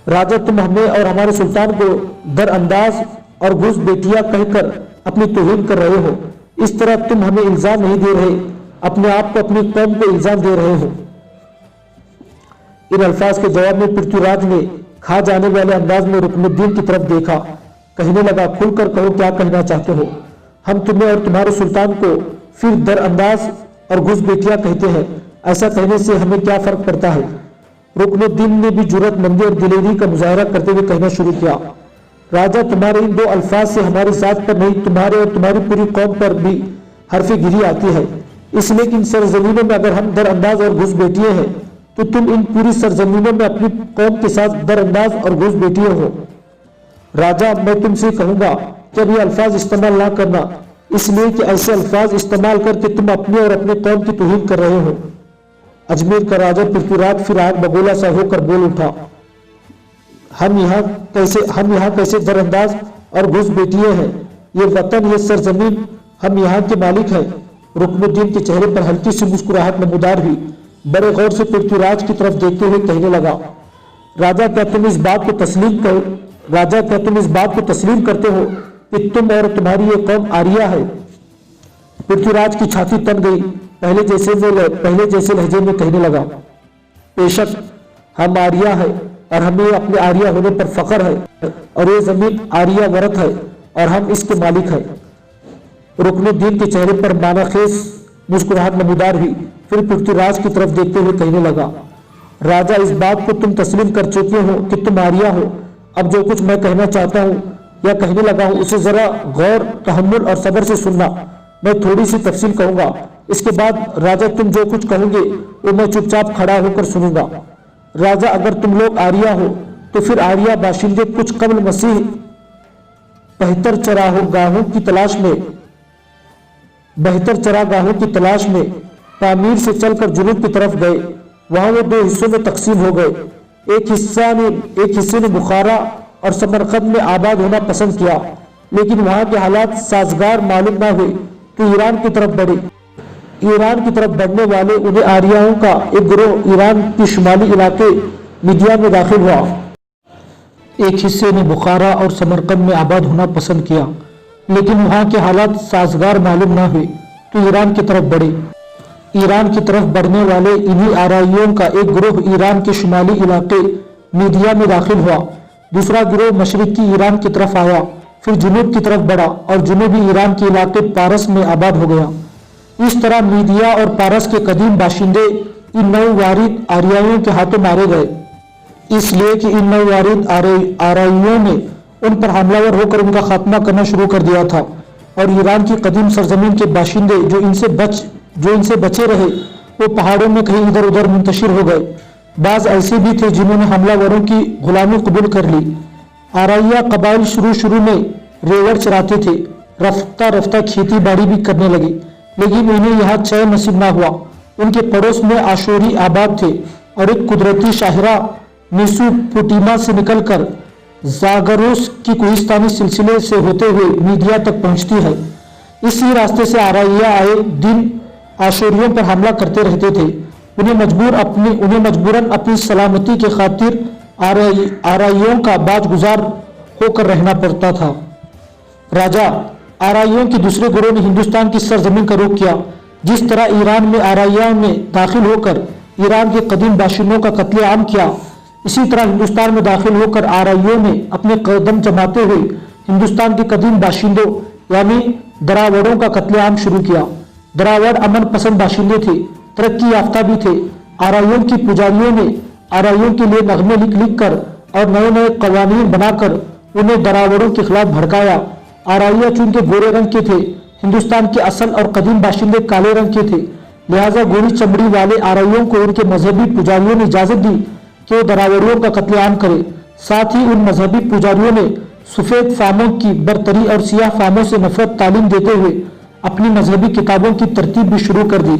राजा, तुम हमें और हमारे सुल्तान को दरअंदाज और घुस बैठिया कहकर अपनी तौहीन कर रहे हो। इस तरह तुम हमें इल्जाम नहीं दे रहे, अपने आप को, अपनी कौम को इल्जाम दे रहे हो। इन अल्फाज के जवाब में पृथ्वीराज ने खा जाने वाले अंदाज में रुकनुद्दीन की तरफ देखा। कहने लगा, खुलकर कहो, क्या कहना चाहते हो? हम तुम्हें और तुम्हारे सुल्तान को फिर दरअंदाज और घुस बैठिया कहते हैं। ऐसा कहने से हमें क्या फर्क पड़ता है? रुकनुद्दीन ने भी जुर्रतमंदी और दिलेरी का मुजाहरा करते हुए कहना शुरू किया, राजा, तुम्हारे इन दो अल्फाज से हमारी जात पर नहीं, तुम्हारे और तुम्हारी पूरी कौम पर भी हरफे गिरी आती है। इसलिए कि इन सरजमीनों में अगर हम दरअंदाज और घुस बैठिए हैं तो तुम इन पूरी सरजमीनों में अपनी कौम के साथ दरअंदाज और घुस बैठिए हो। राजा, मैं तुमसे कहूंगा कि अब ये अल्फाज इस्तेमाल ना करना, इसलिए कि ऐसे अल्फाज इस्तेमाल करके तुम अपने और अपने कौम की तौहीन कर रहे हो। अजमेर का राजा पृथ्वीराज फिर आग बगोला सा होकर बोल उठा, हम यहाँ कैसे दरअंदाज और घुस बैठिए हैं? ये वतन, ये सरजमीन, हम यहाँ के मालिक हैं। रुकनुद्दीन के चेहरे पर हल्की सी मुस्कुराहट नमूदार हुई। बड़े गौर से पृथ्वीराज की तरफ देखते हुए कहने लगा, राजा, क्या तुम इस बात को तस्लीम करते हो कि तुम और तुम्हारी ये कौम आर्या है? पृथ्वीराज की छाती तन गई। पहले जैसे लहजे में कहने लगा, बेशक हम आर्या है और हमें अपने आर्या होने पर फख्र है और ये जमीन आर्या वरत है और हम इसके मालिक हैं। रुकनुद्दीन के चेहरे पर मानाखेज मुस्कुराहट नमूदार हुई। फिर पृथ्वीराज की तरफ देखते हुए कहने लगा, राजा, इस बात को तुम तस्लीम कर चुके हो कि तुम आर्या हो। अब जो कुछ मैं कहना चाहता हूँ या कहने लगा हूँ उसे जरा गौर, तहम्मुल और सब्र से सुनना। मैं थोड़ी सी तफसील कहूंगा, इसके बाद राजा तुम जो कुछ कहोगे वो मैं चुपचाप खड़ा होकर सुनूंगा। राजा, अगर तुम लोग आर्या हो तो फिर आर्या बाशिंदे कुछ कबल मसीह बेहतर चरागाहों की तलाश में पामीर से चलकर जुनूब की तरफ गए। वहां वो दो हिस्सों में तकसीम हो गए। एक हिस्से ने बुखारा और समरकंद में आबाद होना पसंद किया, लेकिन वहां के हालात साजगार मालूम न हुए तो ईरान की तरफ बढ़े। ईरान की तरफ बढ़ने वाले उन्हें आर्याओं का एक गिरोह ईरान के शुमाली इलाके मिदिया में दाखिल हुआ। एक हिस्से ने बुखारा और समरकंद में आबाद होना पसंद किया, लेकिन वहां के हालात साजगार मालूम न हुए तो ईरान की तरफ बढ़े। ईरान की तरफ बढ़ने वाले इन्हीं आराइयों का एक गिरोह ईरान के शुमाली इलाके मीडिया में दाखिल हुआ। दूसरा गिरोह मशरिकी ईरान की तरफ आया, फिर जुनूब की तरफ बढ़ा और जुनूबी ईरान के इलाके पारस में आबाद हो गया। इस तरह मीडिया और पारस के कदीम बाशिंदे इन नववारिद आर्याइयों के हाथों मारे गए, इसलिए कि इन नववारिद आराइयों ने उन पर हमलावर होकर उनका खात्मा करना शुरू कर दिया था। और ईरान की कदीम सरजमीन के बाशिंदे जो इनसे बचे रहे वो पहाड़ों में कहीं इधर उधर मुंतशिर हो गए। बाज ऐसे भी थे जिन्होंने हमलावरों की गुलामी कबूल कर ली। आराइया कबाइल शुरू में रेवड़ चराते थे, रफ्ता रफ्ता खेती बाड़ी भी करने लगे, लेकिन उन्हें यहाँ चैन नसीब ना हुआ। उनके पड़ोस में आशोरी आबाद थे और एक कुदरती शाहरा मेसोपोटामिया से निकलकर जागरोस की कोहिस्तानी सिलसिले से होते हुए मीडिया तक पहुंचती है। इसी रास्ते से आराइया आए दिन आशोरियों पर हमला करते रहते थे। उन्हें मजबूरन अपनी सलामती के खातिर आराइयों का बाजगुजार होकर रहना पड़ता था। राजा, आराइयों के दूसरे गिरोह ने हिंदुस्तान की सरजमीन का रुख किया। जिस तरह ईरान में आराइयों ने दाखिल होकर ईरान के कदीम बाशिंदों का कत्लेआम किया, इसी तरह हिंदुस्तान में दाखिल होकर आराइयों ने अपने कदम जमाते हुए हिंदुस्तान के कदीम बाशिंदों यानी दरावड़ों का कत्लेआम शुरू किया। दरावड़ अमन पसंद बाशिंदे थे, तरक्की याफ्ता भी थे। आराइयों की पुजारियों ने आराइयों के लिए नगमे लिख कर और नए नए कवानीन बनाकर उन्हें दरावड़ों के खिलाफ भड़काया। आराइया चूंकि गोरे रंग के थे, हिंदुस्तान के असल और कदीम बाशिंदे काले रंग के थे, लिहाजा गोरी चमड़ी वाले आराइयों को उनके मजहबी पुजारियों ने इजाजत दी कि वो दरावड़ियों का कत्लेआम करे। साथ ही उन मजहबी पुजारियों ने सफेद फामों की बरतरी और सियाह फामों से नफरत तालीम देते हुए अपनी मजहबी किताबों की तरतीब भी शुरू कर दी।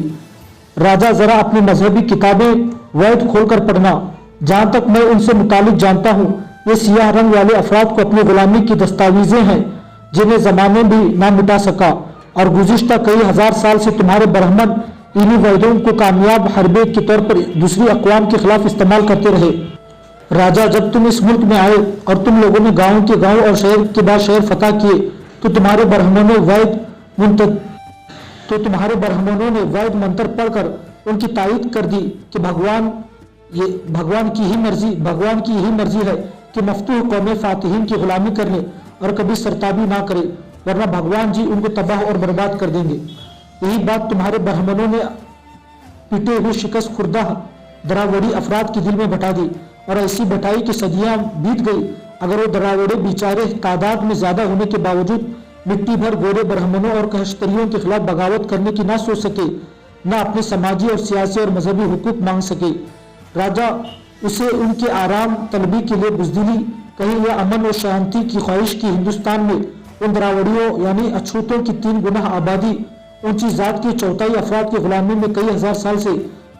राजा, जरा अपनी मजहबी किताबें वैध खोलकर पढ़ना। जहां तक मैं उनसे मुतालिक जानता हूँ, ये सियाह रंग वाले अफराद को अपनी गुलामी की दस्तावेजें हैं जिन्हें जमाने भी ना मिटा सका, और गुज़िश्ता कई हजार साल से तुम्हारे ब्राह्मण इन्हीं वैदों को कामयाब हरबे के तौर पर दूसरी अक़वाम के खिलाफ इस्तेमाल करते रहे। राजा, जब तुम इस मुल्क में आए और तुम लोगों ने गांव और शहर के बाद शहर फतह किए तो तुम्हारे ब्राह्मणों ने वैद मंत्र पढ़कर उनकी तायीद कर दी कि भगवान की यही मर्जी है कि मफ्तूह कौम फातिहीन की गुलामी करने और कभी सरताबी ना करे, वरना भगवान जी उनको तबाह और बर्बाद कर देंगे। यही बात तुम्हारे ब्राह्मणों ने पिटे हुए शिकस्त खुर्दा दरावड़ी अफराद के दिल में बैठा दी, और ऐसी बैठाई कि सदियां बीत गई। अगर वो दरावड़े बेचारे तादाद में ज्यादा होने के बावजूद मिट्टी भर गोरे ब्राह्मणों और कहश्तरियों के खिलाफ बगावत करने की ना सोच सके, ना अपने समाजी और सियासी और मजहबी हुकूक मांग सके। राजा, उसे उनके आराम तलबी के लिए बुजदिली कहीं या अमन और शांति की ख्वाहिश की हिंदुस्तान में उन दरावड़ियों यानी अछूतों की 3 गुना आबादी ऊंची जात की 4 अफराद की गुलामी में कई हजार साल से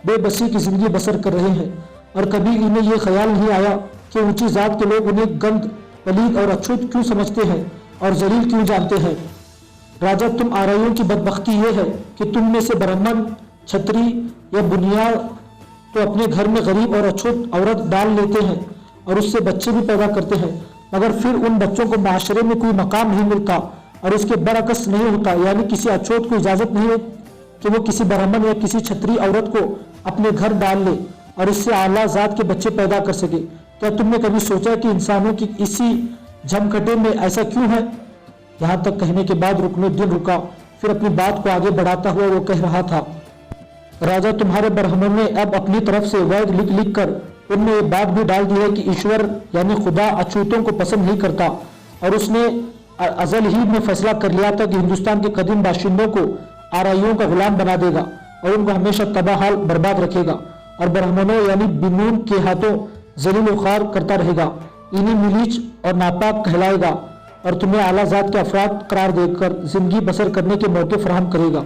बेबसी की जिंदगी बसर कर रहे हैं, और कभी इन्हें यह ख्याल नहीं आया कि ऊंची जात के लोग उन्हें गंद, पलीद और अछूत क्यों समझते हैं और जलील क्यों जानते हैं। राजा, तुम आराइयों की बदबख्ती यह है कि तुम में से ब्राह्मण, छत्री या बुनियाद तो अपने घर में गरीब और अछूत औरत डाल लेते हैं और उससे बच्चे भी पैदा करते हैं, मगर फिर उन बच्चों को माशरे में कोई मकाम नहीं मिलता, और इसके बरअक्स नहीं होता, यानी किसी अछूत को इजाजत नहीं है कि वो किसी ब्राह्मण या किसी छत्री औरत को अपने घर डाल ले और इससे आला जात के बच्चे पैदा कर सके। क्या तुमने कभी सोचा कि इंसानों की इसी झमकटे में ऐसा क्यों है? यहाँ तक कहने के बाद रुकनुद्दीन रुका फिर अपनी बात को आगे बढ़ाता हुआ वो कह रहा था, राजा, तुम्हारे ब्राह्मण ने अब अपनी तरफ से वेद लिख लिख कर उनमें ये बात भी डाल दी है कि ईश्वर यानी खुदा अछूतों को पसंद नहीं करता, और उसने अजल ही में फैसला कर लिया था कि हिंदुस्तान के कदीम बाशिंदों को आराइयों का गुलाम बना देगा और उनको हमेशा तबाहाल बर्बाद रखेगा, और ब्राह्मणों यानी बिनून के हाथों जलील उखार करता रहेगा, इन्हीं मिलीच और नापाक कहलाएगा, और तुम्हें आला जात के अफराद करार देकर जिंदगी बसर करने के मौके फराहम करेगा।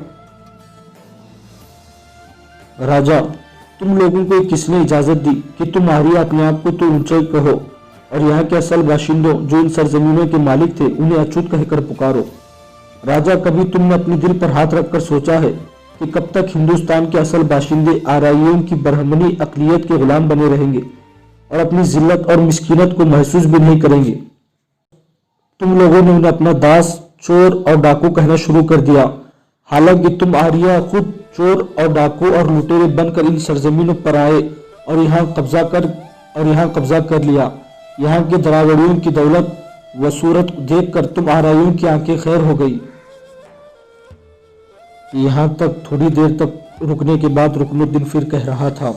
राजा, तुम लोगों को किसने इजाजत दी कि तुम्हारी अपने आप को तो ऊंचाई कहो और यहाँ के असल बाशिंदों जो इन सरजमीनों के मालिक थे उन्हें अछूत कहकर पुकारो? राजा, कभी तुमने अपने दिल पर हाथ रखकर सोचा है कि कब तक हिंदुस्तान के असल बाशिंदे आराइयों की ब्राह्मणी अकलियत के गुलाम बने रहेंगे और अपनी जिल्लत और मिस्कीनत को महसूस भी नहीं करेंगे? तुम लोगों ने उन्हें अपना दास, चोर और डाकू कहना शुरू कर दिया, हालांकि तुम आर्या खुद चोर और डाकू और लुटेरे बनकर इन सरजमीनों पर आए और यहाँ कब्जा कर लिया। यहाँ के दरावड़ियों की दौलत व सूरत देखकर तुम आराइयों की आंखें खैर हो गई। यहाँ तक थोड़ी देर तक रुकने के बाद रुकनुद्दीन फिर कह रहा था,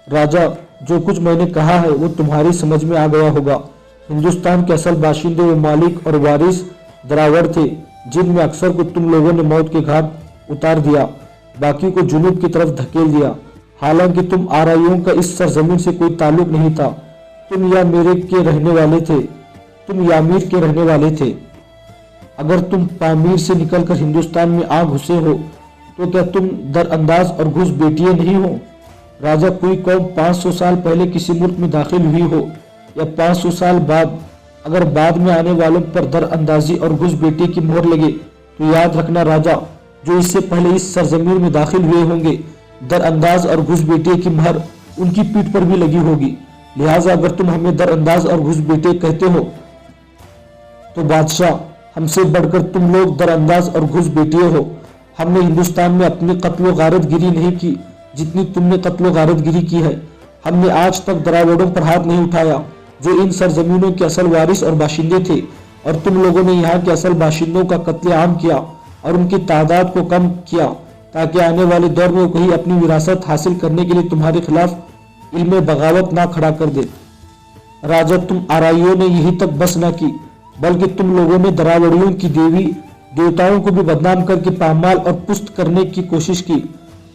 राजा, जो कुछ मैंने कहा है वो तुम्हारी समझ में आ गया होगा। हिंदुस्तान के असल बाशिंदे व मालिक और वारिस दरावड़ थे, जिनमें अक्सर को तुम लोगों ने मौत के घाट उतार दिया, बाकी को जुनूब की तरफ धकेल दिया। हालांकि तुम आराइयों का इस सरजमीन से कोई ताल्लुक नहीं था, तुम यामीर के रहने वाले थे। अगर तुम पामीर से निकलकर हिंदुस्तान में आ घुसे हो तो क्या तुम दरअंदाज और घुस बेटिए नहीं हो? राजा, कोई कौम 500 साल पहले किसी मुल्क में दाखिल हुई हो या 500 साल बाद, अगर बाद में आने वालों पर दरअंदाजी और घुस बेटी की मोहर लगे तो याद रखना राजा, जो इससे पहले इस सरजमीन में दाखिल हुए होंगे, दरअंदाज और घुस बेटे की मोहर उनकी पीठ पर भी लगी होगी। लिहाजा अगर तुम हमें दरअंदाज और घुस बेटे कहते हो तो बादशाह, हमसे बढ़कर तुम लोग दरअंदाज और घुस बेटिए हो। हमने हिंदुस्तान में अपनी कत्लो गारतगिरी नहीं की जितनी तुमने कत्लो गारतगिरी की है। हमने आज तक दरावड़ों पर हाथ नहीं उठाया जो इन सरजमीनों के असल वारिस और बाशिंदे थे, और तुम लोगों ने यहाँ के असल बाशिंदों का कत्लेआम किया और उनकी तादाद को कम किया ताकि आने वाले दौर में कोई अपनी विरासत हासिल करने के लिए तुम्हारे खिलाफ इल्म बगावत ना खड़ा कर दे। राजा, तुम आराइयों ने यही तक बस न की बल्कि तुम लोगों ने दरावड़ियों की देवी देवताओं को भी बदनाम करके पामाल और पुस्त करने की कोशिश की।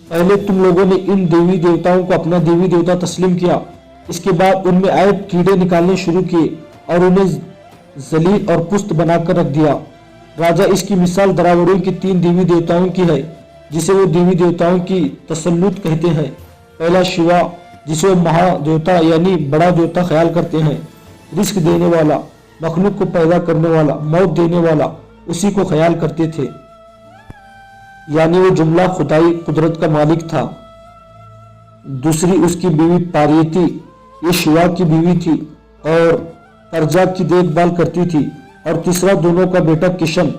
पहले तुम लोगों ने इन देवी देवताओं को अपना देवी देवता तस्लीम किया, इसके बाद उनमें आए कीड़े निकालने शुरू किए और उन्हें जलील और पुस्त बनाकर रख दिया। राजा, इसकी मिसाल दरावड़ियों की 3 देवी देवताओं की है जिसे वो देवी देवताओं की तसल्लुत कहते हैं। पहला शिवा, जिसे वो महादेवता यानी बड़ा देवता ख्याल करते हैं, रिस्क देने वाला, मखलूक को पैदा करने वाला, मौत देने वाला, उसी को ख्याल करते थे, यानी वो जुमला खुदाई कुदरत का मालिक था। दूसरी उसकी बीवी पार्वती, ये शिवा की बीवी थी और प्रजा की देखभाल करती थी। और तीसरा दोनों का बेटा किशन,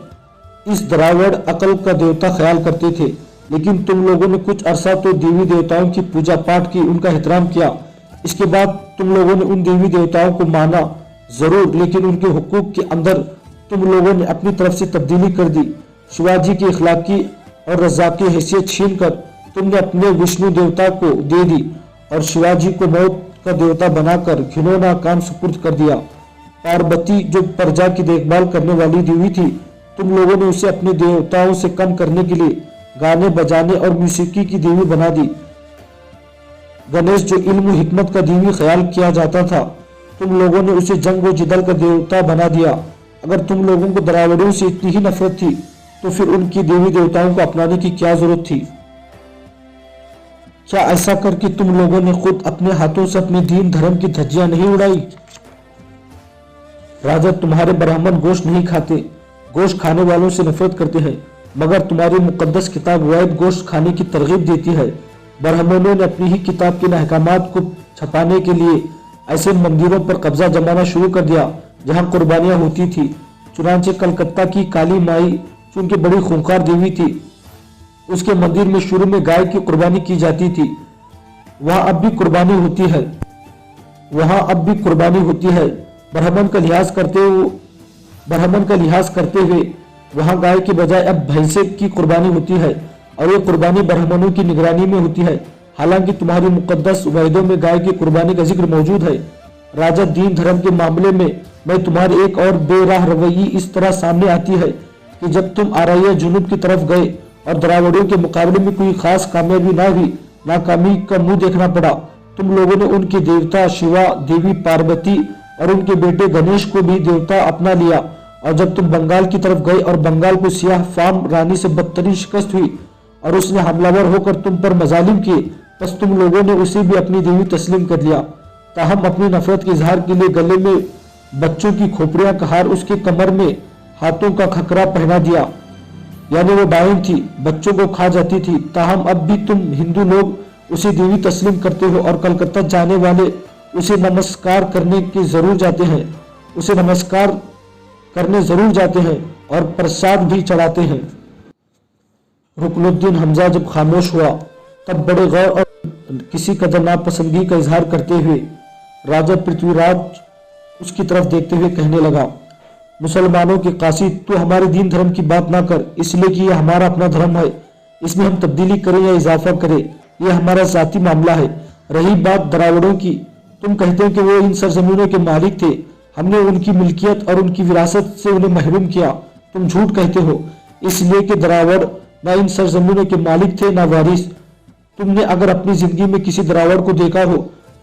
इस दरावड़ अकल का देवता ख्याल करते थे। लेकिन तुम लोगों ने कुछ अरसा तो देवी देवताओं की पूजा पाठ की, उनका एहतराम किया। इसके बाद तुम लोगों ने उन देवी देवताओं को माना जरूर, लेकिन उनके हुकूक के अंदर तुम लोगों ने अपनी तरफ से तब्दीली कर दी। शिवाजी की इखलाकी और रजाकी हैसियत छीन कर तुमने अपने विष्णु देवता को दे दी और शिवाजी को मौत का देवता बनाकर घिनौना काम सुपुर्द कर दिया। पार्वती, जो प्रजा की देखभाल करने वाली देवी थी, तुम लोगों ने उसे अपने देवताओं से कम करने के लिए गाने बजाने और मौसीकी की देवी बना दी। गणेश, जो इल्म हिकमत का देवी ख्याल किया जाता था, तुम लोगों ने उसे जंग व जिदल का देवता बना दिया। अगर तुम लोगों को दरावड़ियों से इतनी ही नफरत थी तो फिर उनकी देवी देवताओं को अपनाने की क्या जरूरत थी? क्या ऐसा करके तुम लोगों ने खुद अपने हाथों से अपने दीन धर्म की धज्जियां नहीं उड़ाई? राजा, तुम्हारे ब्राह्मण गोश्त नहीं खाते, गोश्त खाने वालों से नफरत करते हैं, मगर तुम्हारी मुकद्दस किताब वायद गोश्त खाने की तरगीब देती है। ब्राह्मणों ने अपनी ही किताब के अहकामात को छपाने के लिए ऐसे मंदिरों पर कब्जा जमाना शुरू कर दिया जहां कुर्बानियां होती थी। चुनांचे कलकत्ता की काली माई, जो उनकी बड़ी खूंखार देवी थी, उसके मंदिर में शुरू में गाय की कुर्बानी की जाती थी। वहां अब भी कुर्बानी होती है। ब्राह्मण का लिहाज करते हुए वहाँ गाय की बजाय अब भैंसे की कुर्बानी होती है और ये कुर्बानी ब्राह्मणों की निगरानी में होती है। हालांकि तुम्हारी मुकद्दस वेदों में गाय की कुर्बानी का जिक्र मौजूद है। राजा, दीन धर्म के मामले में मैं तुम्हारी एक और बेराह रवैयी इस तरह सामने आती है कि जब तुम आरैया जुनूब की तरफ गए और द्राविड़ों के मुकाबले में कोई खास कामयाबी ना हुई, नाकामी का मुंह देखना पड़ा। तुम लोगों ने उनके देवता शिवा, देवी पार्वती और उनके बेटे गणेश को भी देवता अपना लिया। और जब तुम बंगाल की तरफ गए और बंगाल को सियाह फाम रानी से बदतरीन शिकस्त हुई और उसने हमलावर होकर तुम पर मजालिम किए, बस तुम लोगों ने उसे भी अपनी देवी तस्लीम कर लिया। ताहम अपनी नफरत के इजहार के लिए गले में बच्चों की खोपड़ियां का हार, उसके कमर में हाथों का खकरा पहना दिया। यानी वो डायन थी, बच्चों को खा जाती थी। ताहम अब भी तुम हिंदू लोग उसे देवी तस्लीम करते हो और कलकत्ता जाने वाले उसे नमस्कार करने के जरूर जाते हैं, उसे नमस्कार करने जरूर जाते हैं और प्रसाद भी चढ़ाते हैं। रुकनुद्दीन हमजा जब खामोश हुआ तब बड़े गौर और किसी कदर नापसंदगी का इजहार करते हुए राजा पृथ्वीराज उसकी तरफ देखते हुए कहने लगा, मुसलमानों के कासिद, तू हमारे दीन धर्म की बात ना कर, इसलिए कि यह हमारा अपना धर्म है। इसमें हम तब्दीली करें या इजाफा करें, यह हमारा जाती मामला है। रही बात द्राविड़ों की, तुम कहते हो कि वो इन सरजमीनों के मालिक थे, हमने उनकी मिल्कियत और उनकी विरासत से उन्हें महरूम किया। तुम झूठ कहते हो, इसलिए कि द्राविड़ ना इन सरजमीनों के मालिक थे ना वारिस। तुमने अगर अपनी जिंदगी में किसी द्राविड़ को देखा हो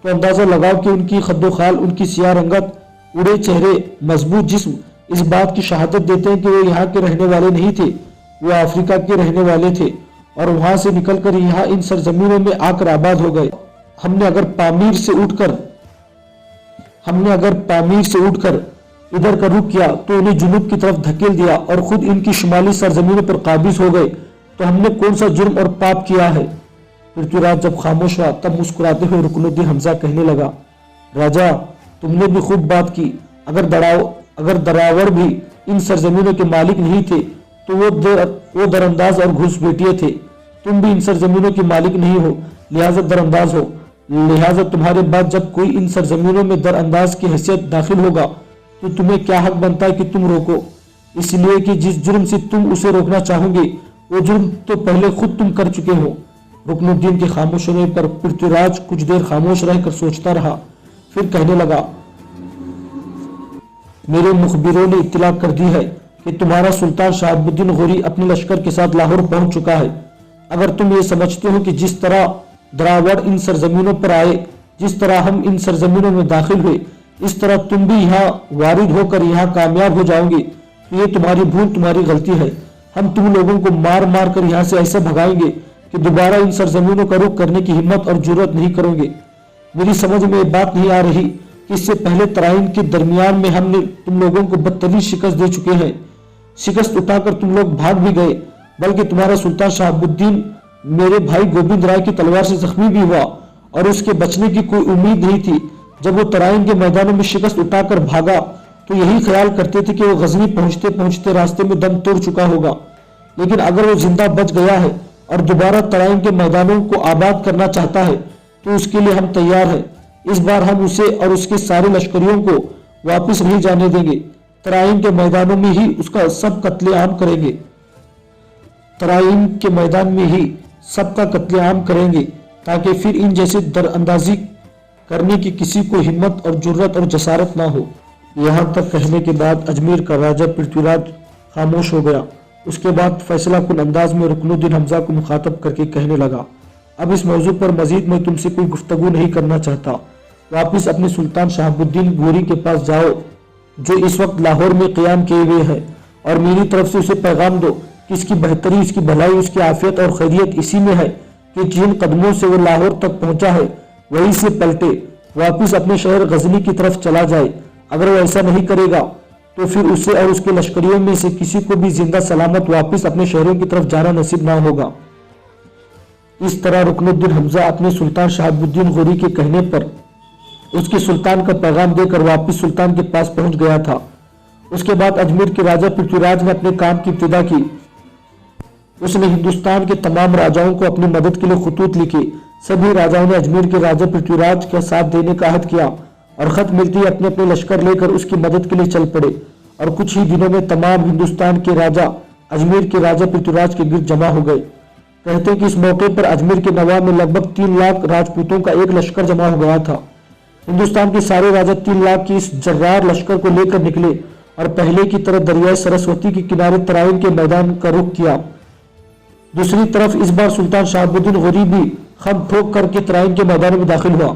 तो अंदाजा लगाओ कि उनकी खद्दोखाल, उनकी सियाह रंगत, उड़े चेहरे, मजबूत जिस्म इस बात की शहादत देते हैं कि वो यहाँ के रहने वाले नहीं थे, वो अफ्रीका के रहने वाले थे और वहां से निकलकर यहाँ इन सरजमीनों में आकर आबाद हो गए। हमने अगर पामीर से उठकर इधर का रुख किया तो उन्हें जुनूब की तरफ धकेल दिया और खुद इनकी शुमाली सरजमीनों पर काबिज हो गए, तो हमने कौन सा जुर्म और पाप किया है। पृथ्वीराज जब खामोश हुआ तब मुस्कुराते हुए रुकनुद्दीन हमजा कहने लगा, राजा, तुमने भी खूब बात की। अगर दरावड़ भी इन सरजमीनों के मालिक नहीं थे तो वो दरअंदाज और घुसपैठिए थे। तुम भी इन सरजमीनों के मालिक नहीं हो, लिहाजा दरअंदाज हो। लिहाजा तुम्हारे बाद जब कोई इन सरजमीनों में दरअंदाज की हैसियत दाखिल होगा तो तुम्हें क्या हक बनता है कि तुम रोको, इसलिए कि जिस जुर्म से तुम उसे रोकना चाहोगे वो जुर्म तो पहले खुद तुम कर चुके हो। रुकनुद्दीन के खामोश होने पर पृथ्वीराज कुछ देर खामोश रहकर सोचता रहा, फिर कहने लगा, मेरे मुखबिरों ने इत्तला कर दी है कि तुम्हारा सुल्तान शहाबुद्दीन गौरी अपने लश्कर के साथ लाहौर पहुंच चुका है। अगर तुम ये समझते हो कि जिस तरह द्राविड़ इन सरजमीनों पर आए, जिस तरह हम इन सरजमीनों में दाखिल हुए, इस तरह तुम भी यहाँ वारिद होकर यहाँ कामयाब हो जाओगे, तो ये तुम्हारी भूल, तुम्हारी गलती है। हम तुम लोगों को मार मार कर यहाँ से ऐसे भगाएंगे कि दोबारा इन सरजमीनों का रुख करने की हिम्मत और जुर्रत नहीं करोगे। मेरी समझ में ये बात नहीं आ रही कि इससे पहले तराइन के दरमियान में हमने तुम लोगों को बदतरीन शिकस्त दे चुके हैं। शिकस्त उठाकर तुम लोग भाग भी गए, बल्कि तुम्हारा सुल्तान शहाबुद्दीन मेरे भाई गोविंद राय की तलवार से जख्मी भी हुआ और उसके बचने की कोई उम्मीद नहीं थी। जब वो तराइन के मैदानों में शिकस्त उठाकर भागा तो यही ख्याल करते थे कि वो गजनी पहुंचते पहुंचते रास्ते में दम तोड़ चुका होगा। लेकिन अगर वो जिंदा बच गया है और दोबारा तराइन के मैदानों को आबाद करना चाहता है तो उसके लिए हम तैयार हैं। इस बार हम उसे और उसके सारे लश्करियों को वापस नहीं जाने देंगे। तराइन के मैदानों में ही उसका सब कत्लेआम करेंगे। तराइन के मैदान में ही सबका कत्लेआम करेंगे ताकि फिर इन जैसे दरअंदाजी करने की किसी को हिम्मत और जुर्रत और जसारत ना हो। यहाँ तक कहने के बाद अजमेर का राजा पृथ्वीराज खामोश हो गया। उसके बाद फैसला कुन अंदाज में रुकनुद्दीन हमजा को मुखातब करके कहने लगा, अब इस मौजू पर मजीद मैं तुमसे कोई गुफ्तगू नहीं करना चाहता। वापिस अपने सुल्तान शहाबुद्दीन गोरी के पास जाओ जो इस वक्त लाहौर में क़याम किए हुए हैं, और मेरी तरफ से उसे पैगाम दो कि इसकी बेहतरी, उसकी भलाई, उसकी आफियत और खैरियत इसी में है कि जिन कदमों से वो लाहौर तक पहुंचा है वहीं से पलटे, वापिस अपने शहर गजनी की तरफ चला जाए। अगर वो ऐसा नहीं करेगा तो फिर उसे और उसके लश्करियों में से किसी को भी जिंदा सलामत वापिस अपने शहरों की तरफ जाना नसीब ना होगा। इस तरह रुकनुद्दीन हमजा अपने सुल्तान शहाबुद्दीन गौरी के कहने पर उसके सुल्तान का पैगाम देकर वापिस सुल्तान के पास पहुंच गया था। उसके बाद अजमेर के राजा पृथ्वीराज ने अपने काम की इब्तिदा की। उसने हिंदुस्तान के तमाम राजाओं को अपनी मदद के लिए खतूत लिखे। सभी राजाओं ने अजमेर के राजा पृथ्वीराज का साथ देने का अहद किया और खत मिलते ही अपने अपने लश्कर लेकर उसकी मदद के लिए चल पड़े और कुछ ही दिनों में तमाम हिंदुस्तान के राजा अजमेर के राजा पृथ्वीराज के गिर्द जमा हो गए। कहते हैं कि इस मौके पर अजमेर के नवाब में लगभग 3 लाख राजपूतों का एक लश्कर जमा हो गया था। हिंदुस्तान के सारे राजा 3 लाख की इस जर्रार लश्कर को लेकर निकले और पहले की तरह दरियाई सरस्वती के किनारे तराइन के मैदान का रुख किया। दूसरी तरफ इस बार सुल्तान शहाबुद्दीन गौरी भी खम ठोक करके तराइन के मैदान में दाखिल हुआ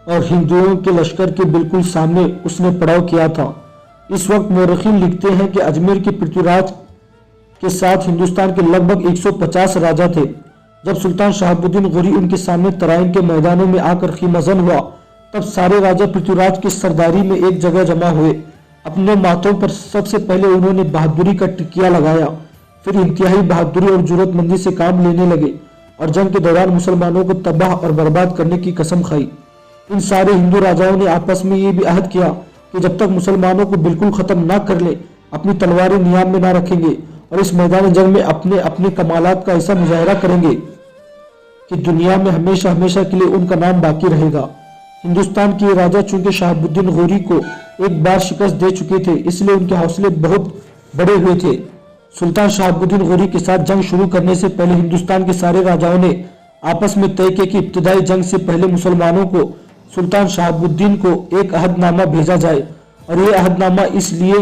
और हिंदुओं के लश्कर के बिल्कुल सामने उसने पड़ाव किया था। इस वक्त मौरखीन लिखते हैं कि अजमेर के पृथ्वीराज के साथ हिंदुस्तान के लगभग 150 राजा थे। जब सुल्तान शहाबुद्दीन गौरी उनके सामने तराइन के मैदानों में आकर खीमजन हुआ, तब सारे राजा पृथ्वीराज की सरदारी में एक जगह जमा हुए। अपने माथों पर सबसे पहले उन्होंने बहादुरी का टिकिया लगाया, फिर इंतहाई बहादुरी और जरूरतमंदी से काम लेने लगे और जंग के दौरान मुसलमानों को तबाह और बर्बाद करने की कसम खाई। इन सारे हिंदू राजाओं ने आपस में ये भी अहद किया कि जब तक मुसलमानों को बिल्कुल खत्म ना कर ले, अपनी तलवारें नियाम में ना रखेंगे और इस मैदान जंग में अपने अपने कमालात का ऐसा मुजाहरा करेंगे कि दुनिया में हमेशा हमेशा के लिए उनका नाम बाकी रहेगा। हिंदुस्तान के राजा चूंकि शहाबुद्दीन गौरी को एक बार शिकस्त दे चुके थे, इसलिए उनके हौसले बहुत बड़े हुए थे। सुल्तान शहाबुद्दीन गौरी के साथ जंग शुरू करने से पहले हिंदुस्तान के सारे राजाओं ने आपस में तय किया कि इब्तिदाई जंग से पहले मुसलमानों को सुल्तान शहाबुद्दीन को एक अहदनामा भेजा जाए और यह अहदनामा इसलिए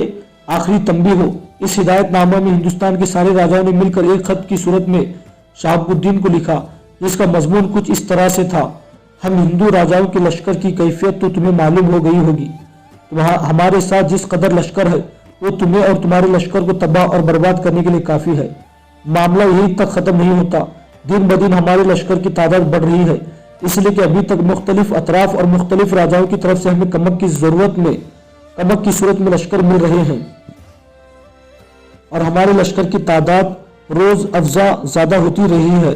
आखिरी तंबी हो। इस हिदायतनामा में हिंदुस्तान के सारे राजाओं ने मिलकर एक खत की सूरत में शहाबुद्दीन को लिखा, जिसका मजमून कुछ इस तरह से था। हम हिंदू राजाओं के लश्कर की कैफियत तो तुम्हें मालूम हो गई होगी। हमारे साथ जिस कदर लश्कर है वो तुम्हें और तुम्हारे लश्कर को तबाह और बर्बाद करने के लिए काफी है। मामला यही तक खत्म नहीं होता, दिन ब दिन हमारे लश्कर की तादाद बढ़ रही है, इसलिए कि अभी तक मुख्तलिफ अतराफ और मुख्तलिफ राजाओं की तरफ से हमें कमक की सूरत में लश्कर मिल रहे हैं और हमारे लश्कर की तादाद रोज अफजा ज्यादा होती रही है।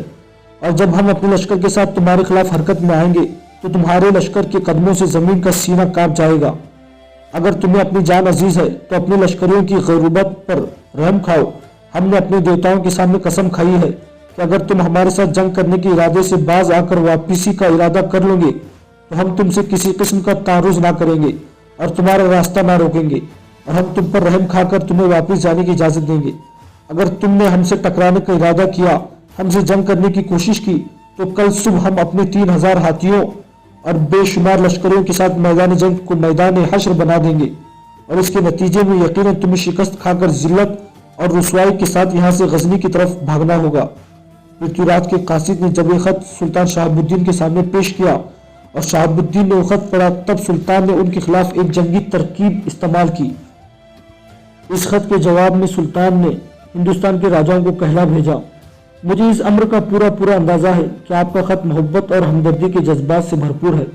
और जब हम अपने लश्कर के साथ तुम्हारे खिलाफ हरकत में आएंगे तो तुम्हारे लश्कर के कदमों से जमीन का सीना कांप जाएगा। अगर तुम्हें अपनी जान अजीज है तो अपने लश्करियों की गैरुबत पर रहम खाओ। हमने अपने देवताओं के सामने कसम खाई है कि अगर तुम हमारे साथ जंग करने के इरादे से बाज आकर वापसी का इरादा कर लोगे तो हम तुमसे किसी किस्म का तारुज ना करेंगे और तुम्हारा रास्ता ना रोकेंगे और हम तुम पर रहम खाकर तुम्हें वापस जाने की इजाजत देंगे। अगर तुमने हमसे टकराने का इरादा किया, हमसे जंग करने की कोशिश की, तो कल सुबह हम अपने 3000 हाथियों और बेशुमार लश्करों के साथ मैदान जंग को मैदान हश्र बना देंगे और इसके नतीजे में यकीनन तुम्हें शिकस्त खाकर जिल्लत और रुसवाई के साथ यहाँ से गजनी की तरफ भागना होगा। पृथ्वीराज के कासिद ने जब यह खत सुल्तान शहाबुद्दीन के सामने पेश किया और शहाबुद्दीन ने वो खत पढ़ा, तब सुल्तान ने उनके खिलाफ एक जंगी तरकीब इस्तेमाल की। इस खत के जवाब में सुल्तान ने हिंदुस्तान के राजाओं को कहला भेजा, मुझे इस अम्र का पूरा अंदाजा है कि आपका खत मोहब्बत और हमदर्दी के जज्बात से भरपूर है।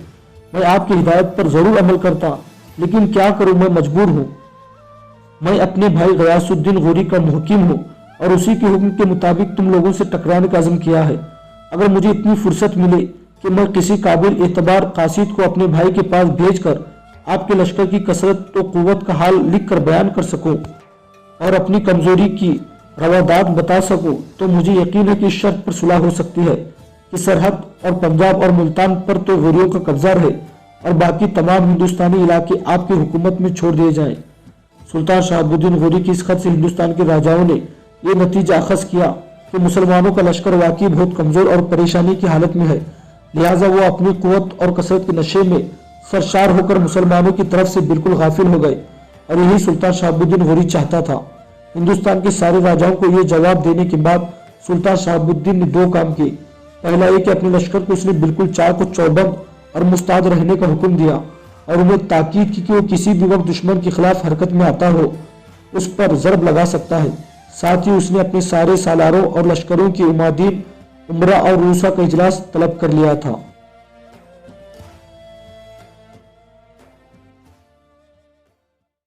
मैं आपकी हिदायत पर जरूर अमल करता, लेकिन क्या करूं, मैं मजबूर हूं। मैं अपने भाई गयासुद्दीन गौरी का मुहकिम हूं और उसी के हुक्म के मुताबिक तुम लोगों से टकराने का अज़्म किया है। अगर मुझे इतनी फुर्सत मिले कि मैं किसी काबिल एतबार कासिद को अपने भाई के पास भेजकर आपके लश्कर की कसरत तो कुव्वत का हाल लिख कर बयान कर सकूं और अपनी कमजोरी की रवादात बता सकूं, तो मुझे यकीन है कि इस शर्त पर सुलह हो सकती है कि सरहद और पंजाब और मुल्तान पर तो गौरियों का कब्जा रहे और बाकी तमाम हिंदुस्तानी इलाके आपकी हुकूमत में छोड़ दिए जाएं। सुल्तान शहाबुद्दीन गौरी की इस खत से हिंदुस्तान के राजाओं ने यह नतीजा अखज़ किया कि मुसलमानों का लश्कर वाकई बहुत कमजोर और परेशानी की हालत में है, लिहाजा वो अपनी कुव्वत और कसरत के नशे में सरशार होकर मुसलमानों की तरफ से बिल्कुल गाफिल हो गए और यही सुल्तान शहाबुद्दीन गौरी चाहता था। हिंदुस्तान के सारे राजाओं को यह जवाब देने के बाद सुल्तान शहाबुद्दीन ने 2 काम किए। पहला ये कि अपने लश्कर को उसने बिल्कुल चाक को चौबंद और मुस्ताद रहने का हुक्म दिया और उन्हें ताकीद की कि वो किसी भी वक्त दुश्मन के खिलाफ हरकत में आता हो उस पर जरब लगा सकता है। साथ ही उसने अपने सारे सालारों और लश्करों की उमादीन उमरा और रूसा का इजलास तलब कर लिया था।